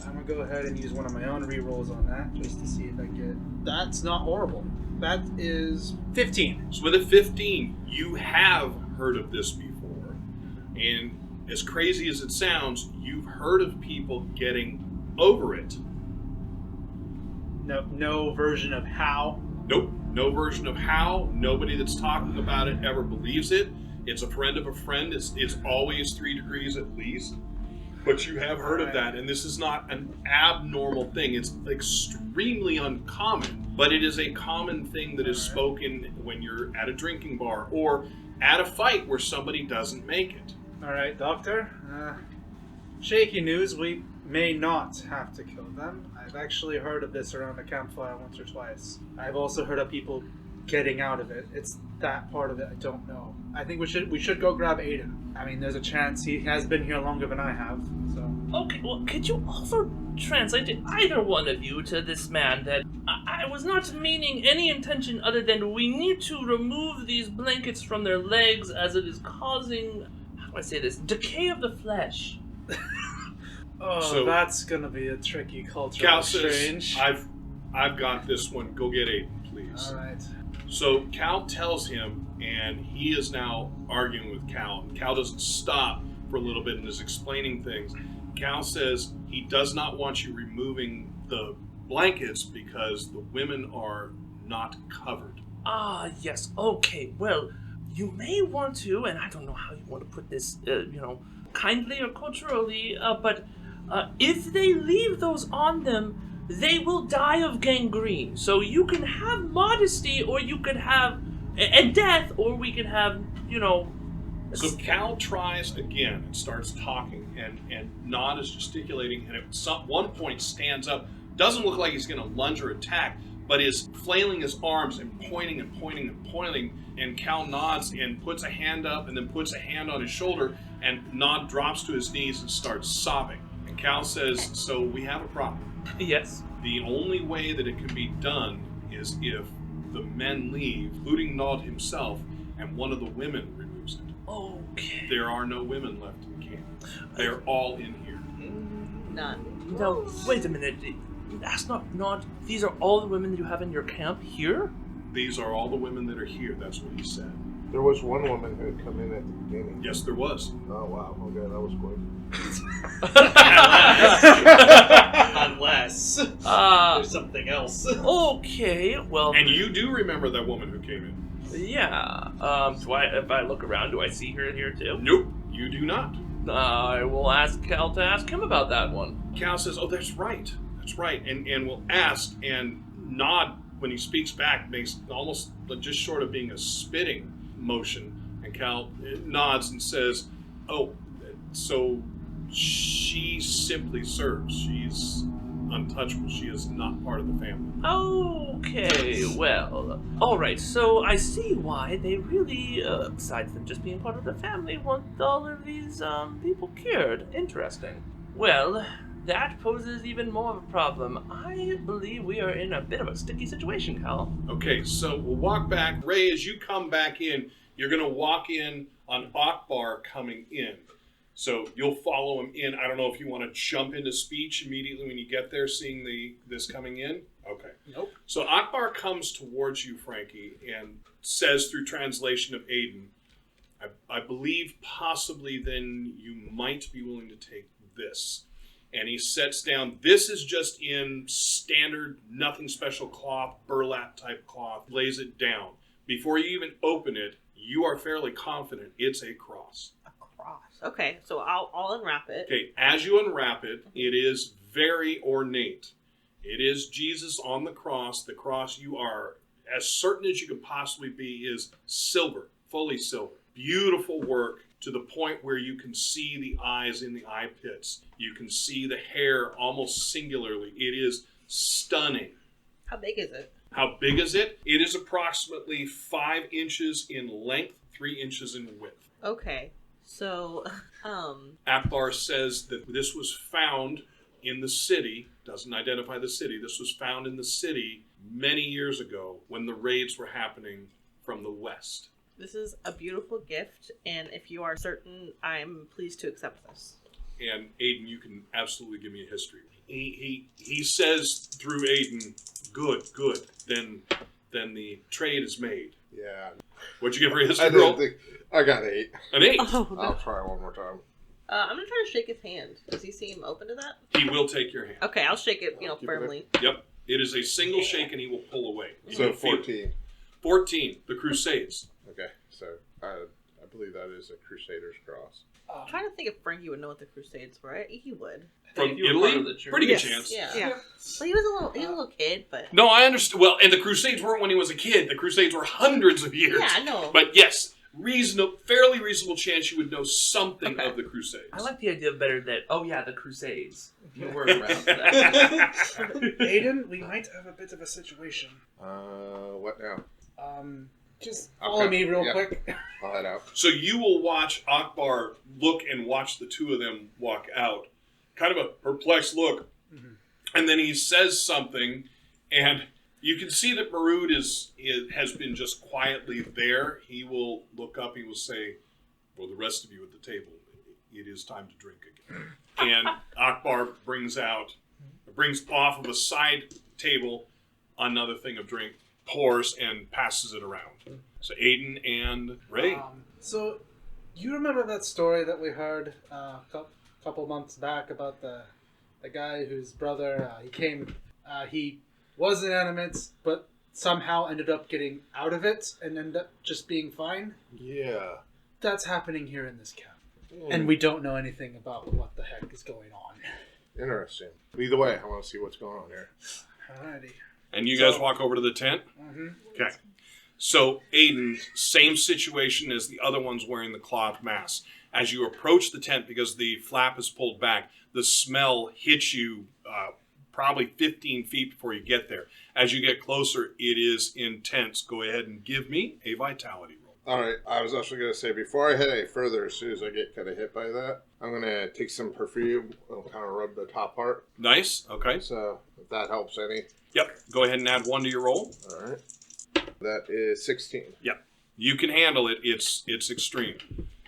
I'm going to go ahead and use one of my own rerolls on that, just to see if I get... That's not horrible. That is 15. So with a 15, you have heard of this before. And as crazy as it sounds, you've heard of people getting over it. No version of how? Nope. No version of how. Nobody that's talking about it ever believes it. It's a friend of a friend. It's always 3 degrees at least. But you have heard of that, and this is not an abnormal thing. It's extremely uncommon, but it is a common thing that is spoken when you're at a drinking bar or at a fight where somebody doesn't make it. All right, Doctor. Shaky news. We may not have to kill them. I've actually heard of this around a campfire once or twice. I've also heard of people getting out of it. It's that part of it I don't know. I think we should go grab Ayden. I mean, there's a chance he has been here longer than I have. So Okay, well, could you also translate to either one of you to this man that I was not meaning any intention other than we need to remove these blankets from their legs as it is causing, how do I say this, decay of the flesh. so that's gonna be a tricky cultural Cal exchange. says, I've got this one. Go get Ayden, please. All right. So Cal tells him, and he is now arguing with Cal. Cal doesn't stop for a little bit and is explaining things. Cal says he does not want you removing the blankets because the women are not covered. Ah, yes, okay, well, you may want to, and I don't know how you want to put this, kindly or culturally, but if they leave those on them, they will die of gangrene. So you can have modesty, or you could have and death, or we could have, So Cal tries again and starts talking, and Nod is gesticulating, and at one point stands up. Doesn't look like he's going to lunge or attack, but is flailing his arms and pointing and pointing and pointing. And Cal nods and puts a hand up, and then puts a hand on his shoulder, and Nod drops to his knees and starts sobbing. And Cal says, "So we have a problem. Yes. The only way that it can be done is if the men leave, including Nod himself, and one of the women removes it. Okay. There are no women left in camp. They're all in here." None. No, wait a minute. That's not. These are all the women that you have in your camp here? These are all the women that are here. That's what he said. There was one woman who had come in at the beginning. Yes, there was. Oh, wow. Okay, that was quick. Unless there's something else. Okay, well. And you do remember that woman who came in? Yeah. If I look around, do I see her here too? Nope, you do not. I will ask Cal to ask him about that one. Cal says, "Oh, that's right. That's right." And we'll ask, and Nod, when he speaks back, makes almost just short of being a spitting motion. And Cal nods and says, "Oh, so she simply serves. She's untouchable. She is not part of the family." Okay, well, alright, so I see why they really, besides them just being part of the family, want all of these, people cured. Interesting. Well, that poses even more of a problem. I believe we are in a bit of a sticky situation, Cal. Okay, so we'll walk back. Ray, as you come back in, you're going to walk in on Akbar coming in. So you'll follow him in. I don't know if you want to jump into speech immediately when you get there, seeing this coming in. Okay. Nope. So Akbar comes towards you, Frankie, and says through translation of Ayden, I believe possibly then you might be willing to take this. And he sets down, this is just in standard, nothing special cloth, burlap type cloth, lays it down. Before you even open it, you are fairly confident it's a cross. Okay, so I'll unwrap it. Okay, as you unwrap it, it is very ornate. It is Jesus on the cross. The cross, you are as certain as you can possibly be, is silver, fully silver. Beautiful work. to the point where you can see the eyes in the eye pits. You can see the hair almost singularly. It is stunning. How big is it? How big is it? It is approximately 5 inches in length, 3 inches in width. Okay. So, Akbar says that this was found in the city, doesn't identify the city, this was found in the city many years ago when the raids were happening from the west. this is a beautiful gift, and if you are certain, I'm pleased to accept this. And Ayden, you can absolutely give me a history. He says through Ayden, good. Then the trade is made. Yeah. What'd you give for a I history didn't roll? think. I got 8. An 8. Oh, no. I'll try one more time. I'm gonna try to shake his hand. Does he seem open to that? He will take your hand. Okay, I'll shake it, Keep it firmly. Yep. It is a single shake and he will pull away. You So will feel it. 14. 14, the Crusades. Okay, so I believe that is a Crusader's Cross. I'm trying to think if Frankie would know what the Crusades were. He would. From If you were part of Italy? the church. Pretty good Yes, chance. Yeah. Yeah. Well, he was a little kid, but No, I understand. Well, and the Crusades weren't when he was a kid. The Crusades were hundreds of years. yeah, I know. But yes, fairly reasonable chance you would know something Okay. of the Crusades. I like the idea better that, the Crusades. If you were around for that. Aiden, we might have a bit of a situation. What now? Just follow Okay, me real yeah. quick. I'll head out. So you will watch Akbar look and watch the two of them walk out. Kind of a perplexed look. Mhm. And then he says something, and you can see that Marud has been just quietly there. He will look up, he will say, for the rest of you at the table, it is time to drink again. And Akbar brings off of a side table another thing of drink, pours, and passes it around. So Ayden and Ray. So, you remember that story that we heard a couple months back about the guy whose brother, he was inanimate, but somehow ended up getting out of it and ended up just being fine? Yeah. That's happening here in this camp. And we don't know anything about what the heck is going on. Interesting. Either way, I want to see what's going on here. Alrighty. And you guys walk over to the tent? Mm-hmm. Okay. So, Ayden, same situation as the other ones wearing the cloth mask. As you approach the tent, because the flap is pulled back, the smell hits you probably 15 feet before you get there. As you get closer, it is intense. Go ahead and give me a vitality roll. All right. I was actually going to say, before I head any further, as soon as I get kind of hit by that, I'm going to take some perfume and kind of rub the top part. Nice. Okay. So, if that helps any. Yep. Go ahead and add 1 to your roll. All right. That is 16. Yep. You can handle it. It's extreme.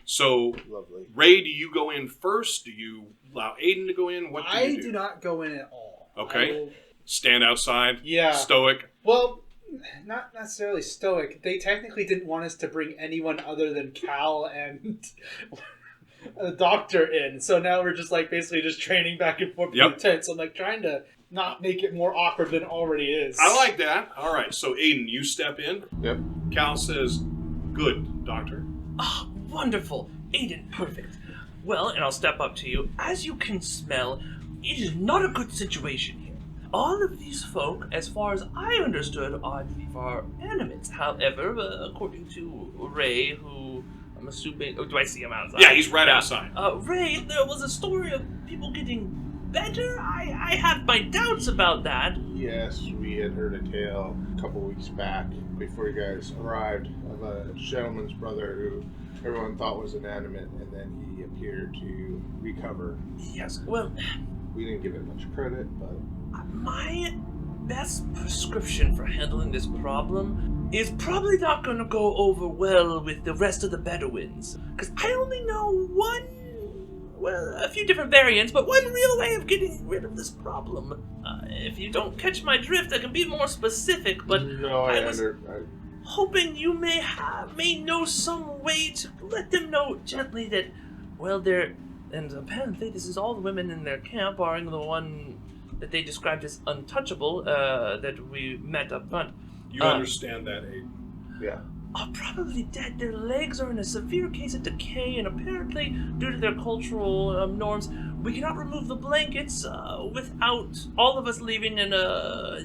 So, Lovely. Ray, do you go in first? Do you allow Ayden to go in? What do I you do? do not go in at all. Okay. I will- Stand outside? Yeah. Stoic? Well, not necessarily stoic. They technically didn't want us to bring anyone other than Cal and a doctor in. So now we're just basically just training back and forth Yep. in the tent. So I'm trying to not make it more awkward than it already is. I like that. All right. So, Ayden, you step in. Yep. Cal says, good, doctor. Oh, wonderful. Ayden, perfect. Well, and I'll step up to you. As you can smell, it is not a good situation here. All of these folk, as far as I understood, I believe are animates. However, according to Ray, who I'm assuming... Oh, do I see him outside? Yeah, he's right outside. Ray, there was a story of people getting better. I have my doubts about that. Yes, we had heard a tale a couple weeks back before you guys arrived of a gentleman's brother who everyone thought was inanimate, and then he appeared to recover. Yes, well, We didn't give it much credit, but my best prescription for handling this problem is probably not going to go over well with the rest of the Bedouins. Because I only know a few different variants, but one real way of getting rid of this problem. If you don't catch my drift, I can be more specific, but no, I was hoping you may know some way to let them know gently that, and apparently this is all the women in their camp, barring the one that they described as untouchable, that we met up front. You understand that, Ayden. Yeah. Are probably dead. Their legs are in a severe case of decay, and apparently, due to their cultural norms, we cannot remove the blankets without all of us leaving and a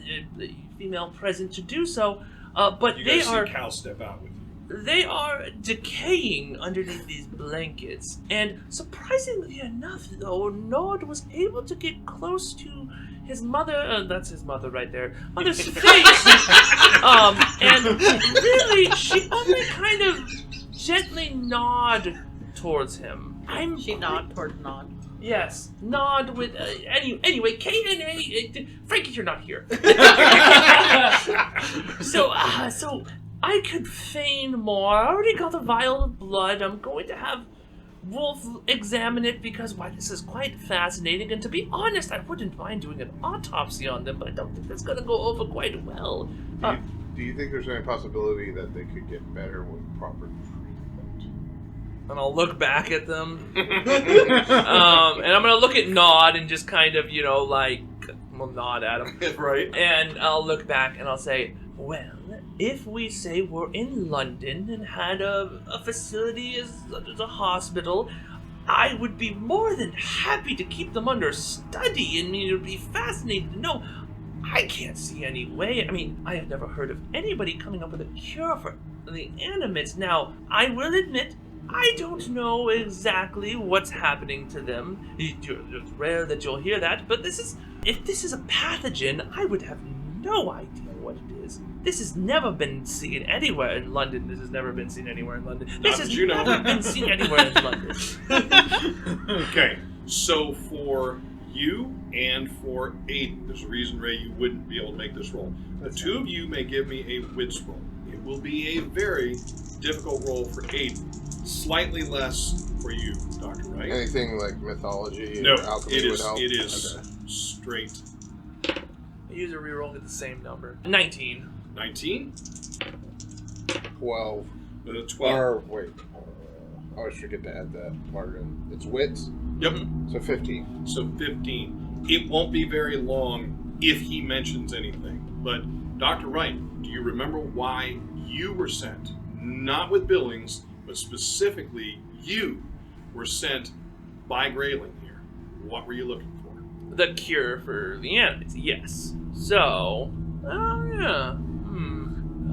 female present to do so. But You they guys are... see Cal step out with you. they are decaying underneath these blankets. And surprisingly enough, though, Nod was able to get close to his mother, that's his mother right there, mother's face. And really, she only kind of gently nod towards him. She nod towards Nod. Yes, nod with, anyway, K-N-A, Frankie, you're not here. So I could feign more. I already got a vial of blood. I'm going to have Wolf examine it because, why, this is quite fascinating. And to be honest, I wouldn't mind doing an autopsy on them, but I don't think that's going to go over quite well. Do you think there's any possibility that they could get better with proper treatment? And I'll look back at them. And I'm going to look at Nod and just kind of, nod at him. Right. And I'll look back and I'll say, well, if we say we're in London and had a facility as a hospital, I would be more than happy to keep them under study. And it would be fascinating to know. I can't see any way. I mean, I have never heard of anybody coming up with a cure for the animates. Now, I will admit, I don't know exactly what's happening to them. It's rare that you'll hear that, but if this is a pathogen, I would have no idea what it is. This has never been seen anywhere in London. This has never been seen anywhere in London. This has never been seen anywhere in London. Okay, so for you and for Ayden, there's a reason, Ray, you wouldn't be able to make this roll. The two of you may give me a wits roll. It will be a very difficult roll for Ayden. Slightly less for you, Dr. Wright. Anything like mythology No, or alchemy would help? it is Okay. straight. I use a reroll with the same number. 19. 19? 12. 12. Or, wait. I always forget to add that part in. It's wits? Yep. So 15. So 15. It won't be very long if he mentions anything. But, Dr. Wright, do you remember why you were sent? Not with Billings, but specifically you were sent by Grayling here. What were you looking for? The cure for the animates, yes. So, yeah.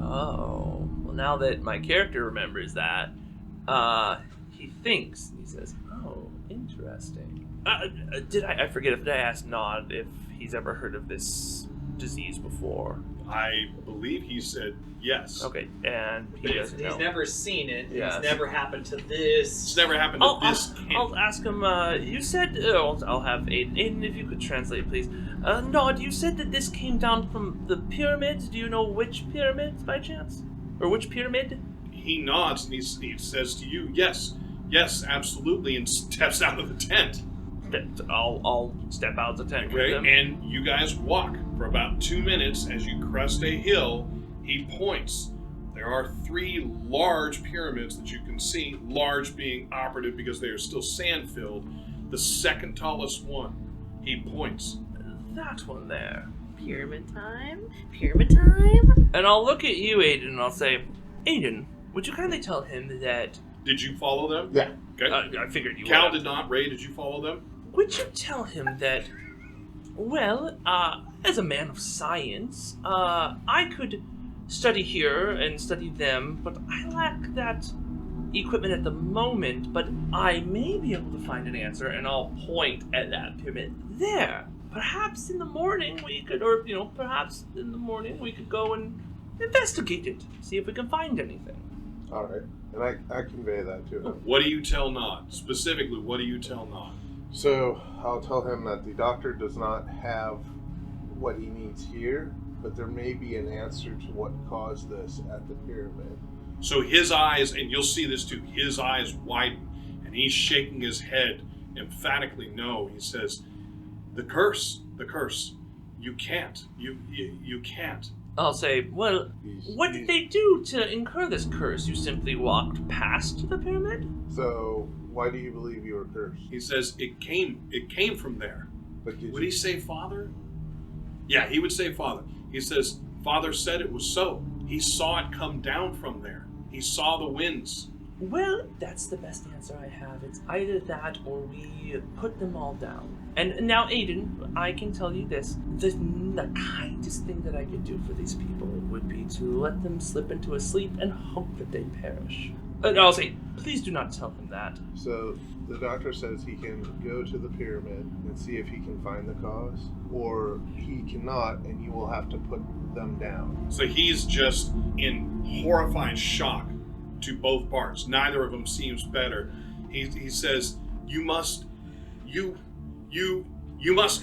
Oh, well, now that my character remembers that, he thinks, he says, oh, interesting. I forget if I asked Nod if he's ever heard of this disease before. I believe he said yes. Okay, and He's never seen it. Yes. It's never happened to this. It's never happened to this camp. I'll ask him, you said, I'll have Ayden. Ayden, if you could translate, please. Nod, you said that this came down from the pyramids. Do you know which pyramids, by chance? Or which pyramid? He nods and he says to you, yes, absolutely, and steps out of the tent. I'll step out the tent with Okay, him. and you guys walk for about 2 minutes as you crest a hill. He points. There are 3 large pyramids that you can see, large being operative because they are still sand-filled. The second tallest one, he points. That one there. Pyramid time? Pyramid time? And I'll look at you, Ayden, and I'll say, Ayden, would you kindly tell him that... Did you follow them? Yeah. Okay. I figured you Cal would. did not. Ray, did you follow them? Would you tell him that, well, as a man of science, I could study here and study them, but I lack that equipment at the moment, but I may be able to find an answer, and I'll point at that pyramid there. Perhaps in the morning we could, go and investigate it, see if we can find anything. All right. And I convey that to him. What do you tell Nod? Specifically, what do you tell Nod? So I'll tell him that the doctor does not have what he needs here, but there may be an answer to what caused this at the pyramid. So his eyes, and you'll see this too, his eyes widen, and he's shaking his head emphatically no. He says, the curse. You can't. You can't. I'll say, well, what did they do to incur this curse? You simply walked past the pyramid? So why do you believe you were cursed? He says, it came from there. But Would he say father? Yeah, he would say father. He says, father said it was so. He saw it come down from there. He saw the winds. Well, that's the best answer I have. It's either that or we put them all down. And now, Ayden, I can tell you this. The kindest thing that I could do for these people would be to let them slip into a sleep and hope that they perish. And I'll say, please do not tell him that. So the doctor says he can go to the pyramid and see if he can find the cause, or he cannot, and you will have to put them down. So he's just in horrified shock to both parts. Neither of them seems better. He says, "You must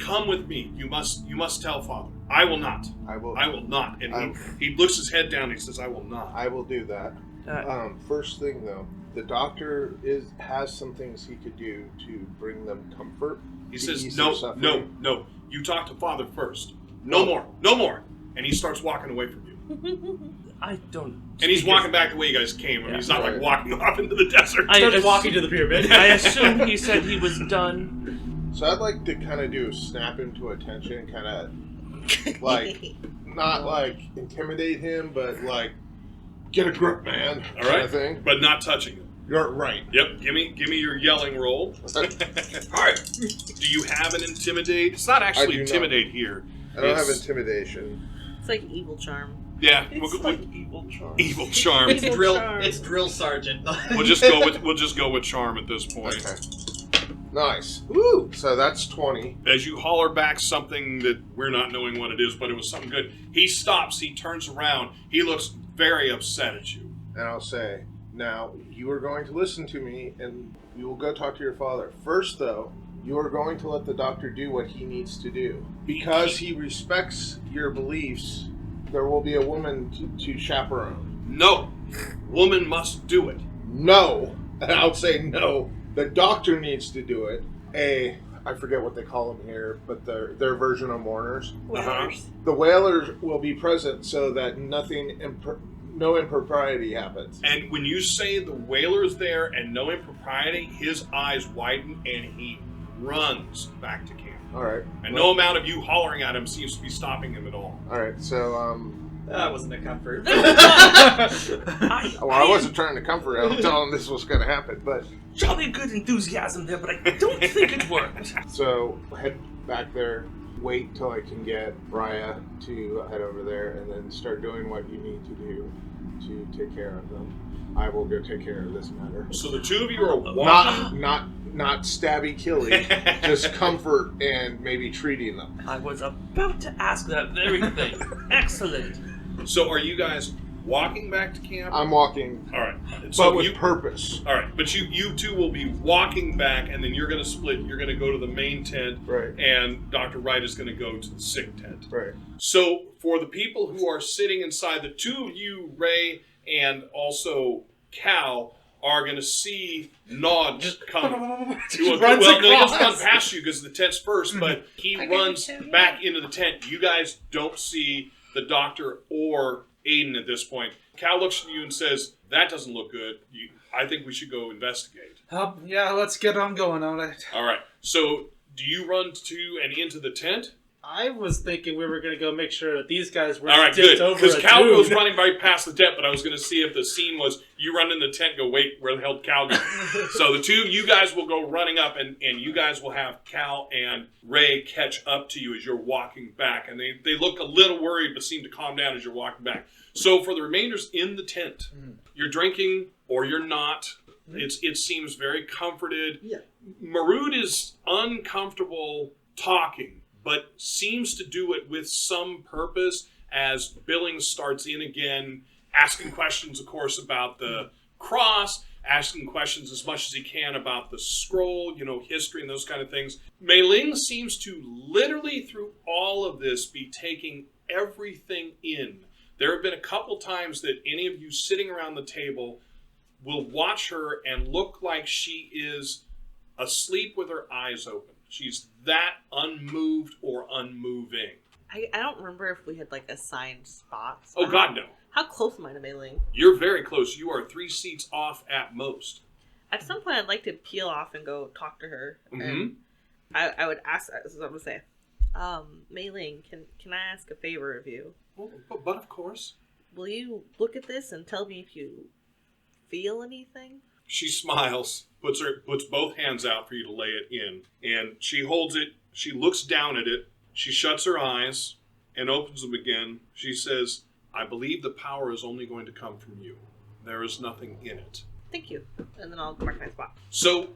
come with me. You must tell Father. I will not. I will not." And he looks his head down and he says, "I will not." I will do that. First thing though, the doctor has some things he could do to bring them comfort. He says, No. You talk to Father first. No more. And he starts walking away from you. I don't. And he's walking back the way you guys came. I mean, he's not like walking off into the desert. I started walking to the pyramid. I assume he said he was done. So I'd like to kind of do snap him to attention, kind of like not like intimidate him, but like get a grip, man. All right, kind of thing. But not touching him. You're right. Yep. Give me your yelling roll. All right. Do you have an intimidate? It's not actually intimidate here. I don't have intimidation. It's like evil charm. Yeah, It's like evil charm. Evil charm. It's drill sergeant. We'll just go with charm at this point. Okay. Nice. Woo! So that's 20. As you holler back something that we're not knowing what it is, but it was something good, he stops, he turns around, he looks very upset at you. And I'll say, now, you are going to listen to me, and you will go talk to your father. First, though, you are going to let the doctor do what he needs to do. Because he respects your beliefs, there will be a woman to chaperone. No. Woman must do it. No. And I'll say no. The doctor needs to do it. I forget what they call them here, but their version of mourners. Whalers. The whalers will be present so that no impropriety happens. And when you say the whaler's there and no impropriety, his eyes widen and he runs back to camp. All right. And no amount of you hollering at him seems to be stopping him at all. All right. So that wasn't a comfort. I wasn't trying to comfort him. I'm telling him this was going to happen, but Jolly good enthusiasm there, but I don't think it worked. So head back there. Wait till I can get Raya to head over there, and then start doing what you need to do to take care of them. I will go take care of this matter. So the two of you are walking. Not stabby killy, just comfort and maybe treating them. I was about to ask that very thing. Excellent. So are you guys walking back to camp? I'm walking. All right. But with purpose. All right. But you two will be walking back, and then you're going to split. You're going to go to the main tent, right? And Dr. Wright is going to go to the sick tent, right? So for the people who are sitting inside, the two of you, Ray and also Cal, are going to see Nod just come. He doesn't run past you because the tent's first, but he runs back into the tent. You guys don't see the doctor or Ayden at this point. Cal looks at you and says, "That doesn't look good. I think we should go investigate." Yeah, let's get on going on it. All right. So do you run to and into the tent? I was thinking we were going to go make sure that these guys were all right, dipped good. over Because a Cal dude. was running right past the tent, but I was going to see if the scene was you run in the tent, go, wait, where the hell did Cal go? So the two, you guys will go running up, and you guys will have Cal and Ray catch up to you as you're walking back. And they look a little worried, but seem to calm down as you're walking back. So for the remainders in the tent, you're drinking or you're not. It seems very comforted. Yeah. Marud is uncomfortable talking, but seems to do it with some purpose as Billings starts in again, asking questions, of course, about the cross, asking questions as much as he can about the scroll, history and those kind of things. Mei Ling seems to literally, through all of this, be taking everything in. There have been a couple times that any of you sitting around the table will watch her and look like she is asleep with her eyes open. She's that unmoved or unmoving. I don't remember if we had assigned spots. Oh, God, no. How close am I to Mei Ling? You're very close. You are 3 seats off at most. At some point, I'd like to peel off and go talk to her. Mm-hmm. And I would ask, this is what I'm going to say. Mei Ling, can I ask a favor of you? Well, but of course. Will you look at this and tell me if you feel anything? She smiles, puts both hands out for you to lay it in, and she holds it. She looks down at it. She shuts her eyes and opens them again. She says, "I believe the power is only going to come from you. There is nothing in it." Thank you. And then I'll go back to my spot. So, a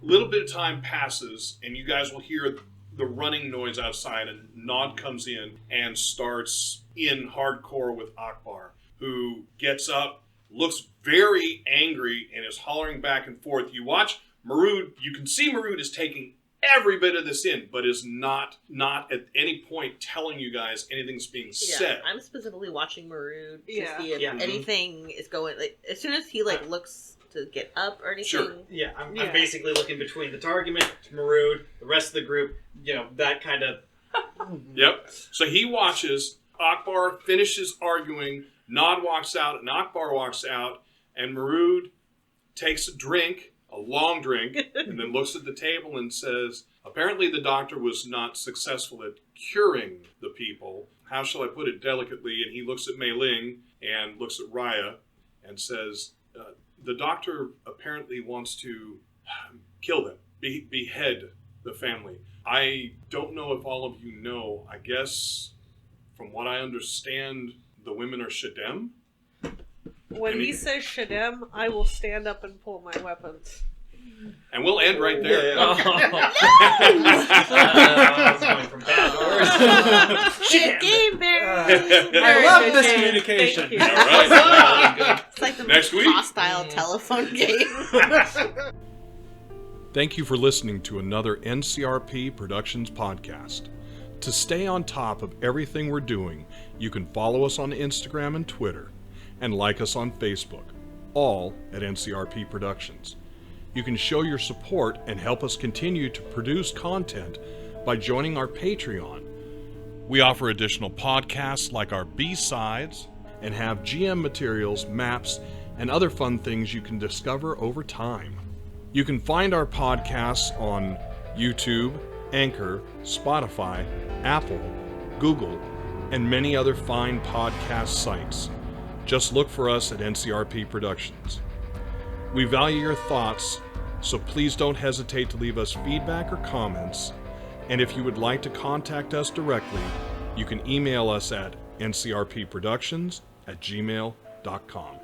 little bit of time passes, and you guys will hear the running noise outside, and Nod comes in and starts in hardcore with Akbar, who gets up, looks very angry, and is hollering back and forth. You watch Marud, you can see Marud is taking every bit of this in, but is not at any point telling you guys anything's being said. I'm specifically watching Marud to Yeah. see if anything is going, like, as soon as he, like, looks to get up or anything. Sure. Yeah, I'm basically looking between the Targument, Marud, the rest of the group, that kind of... Yep. So he watches, Akbar finishes arguing, Nod walks out, and Akbar walks out, and Marud takes a drink, a long drink, and then looks at the table and says, "Apparently the doctor was not successful at curing the people. How shall I put it delicately?" And he looks at Mei Ling and looks at Raya and says, "The doctor apparently wants to kill them, behead the family. I don't know if all of you know, I guess, from what I understand, the women are Shadem." When he says Shadem, I will stand up and pull my weapons. And we'll end right there. I was going from bad to worse. Game Bear! I love this communication. Thank you. All right. It's like the Next most week. hostile telephone game. Thank you for listening to another NCRP Productions podcast. To stay on top of everything we're doing, you can follow us on Instagram and Twitter, and like us on Facebook, all at NCRP Productions. You can show your support and help us continue to produce content by joining our Patreon. We offer additional podcasts like our B-sides and have GM materials, maps, and other fun things you can discover over time. You can find our podcasts on YouTube, Anchor, Spotify, Apple, Google, and many other fine podcast sites. Just look for us at NCRP Productions. We value your thoughts, so please don't hesitate to leave us feedback or comments. And if you would like to contact us directly, you can email us at ncrpproductions@gmail.com.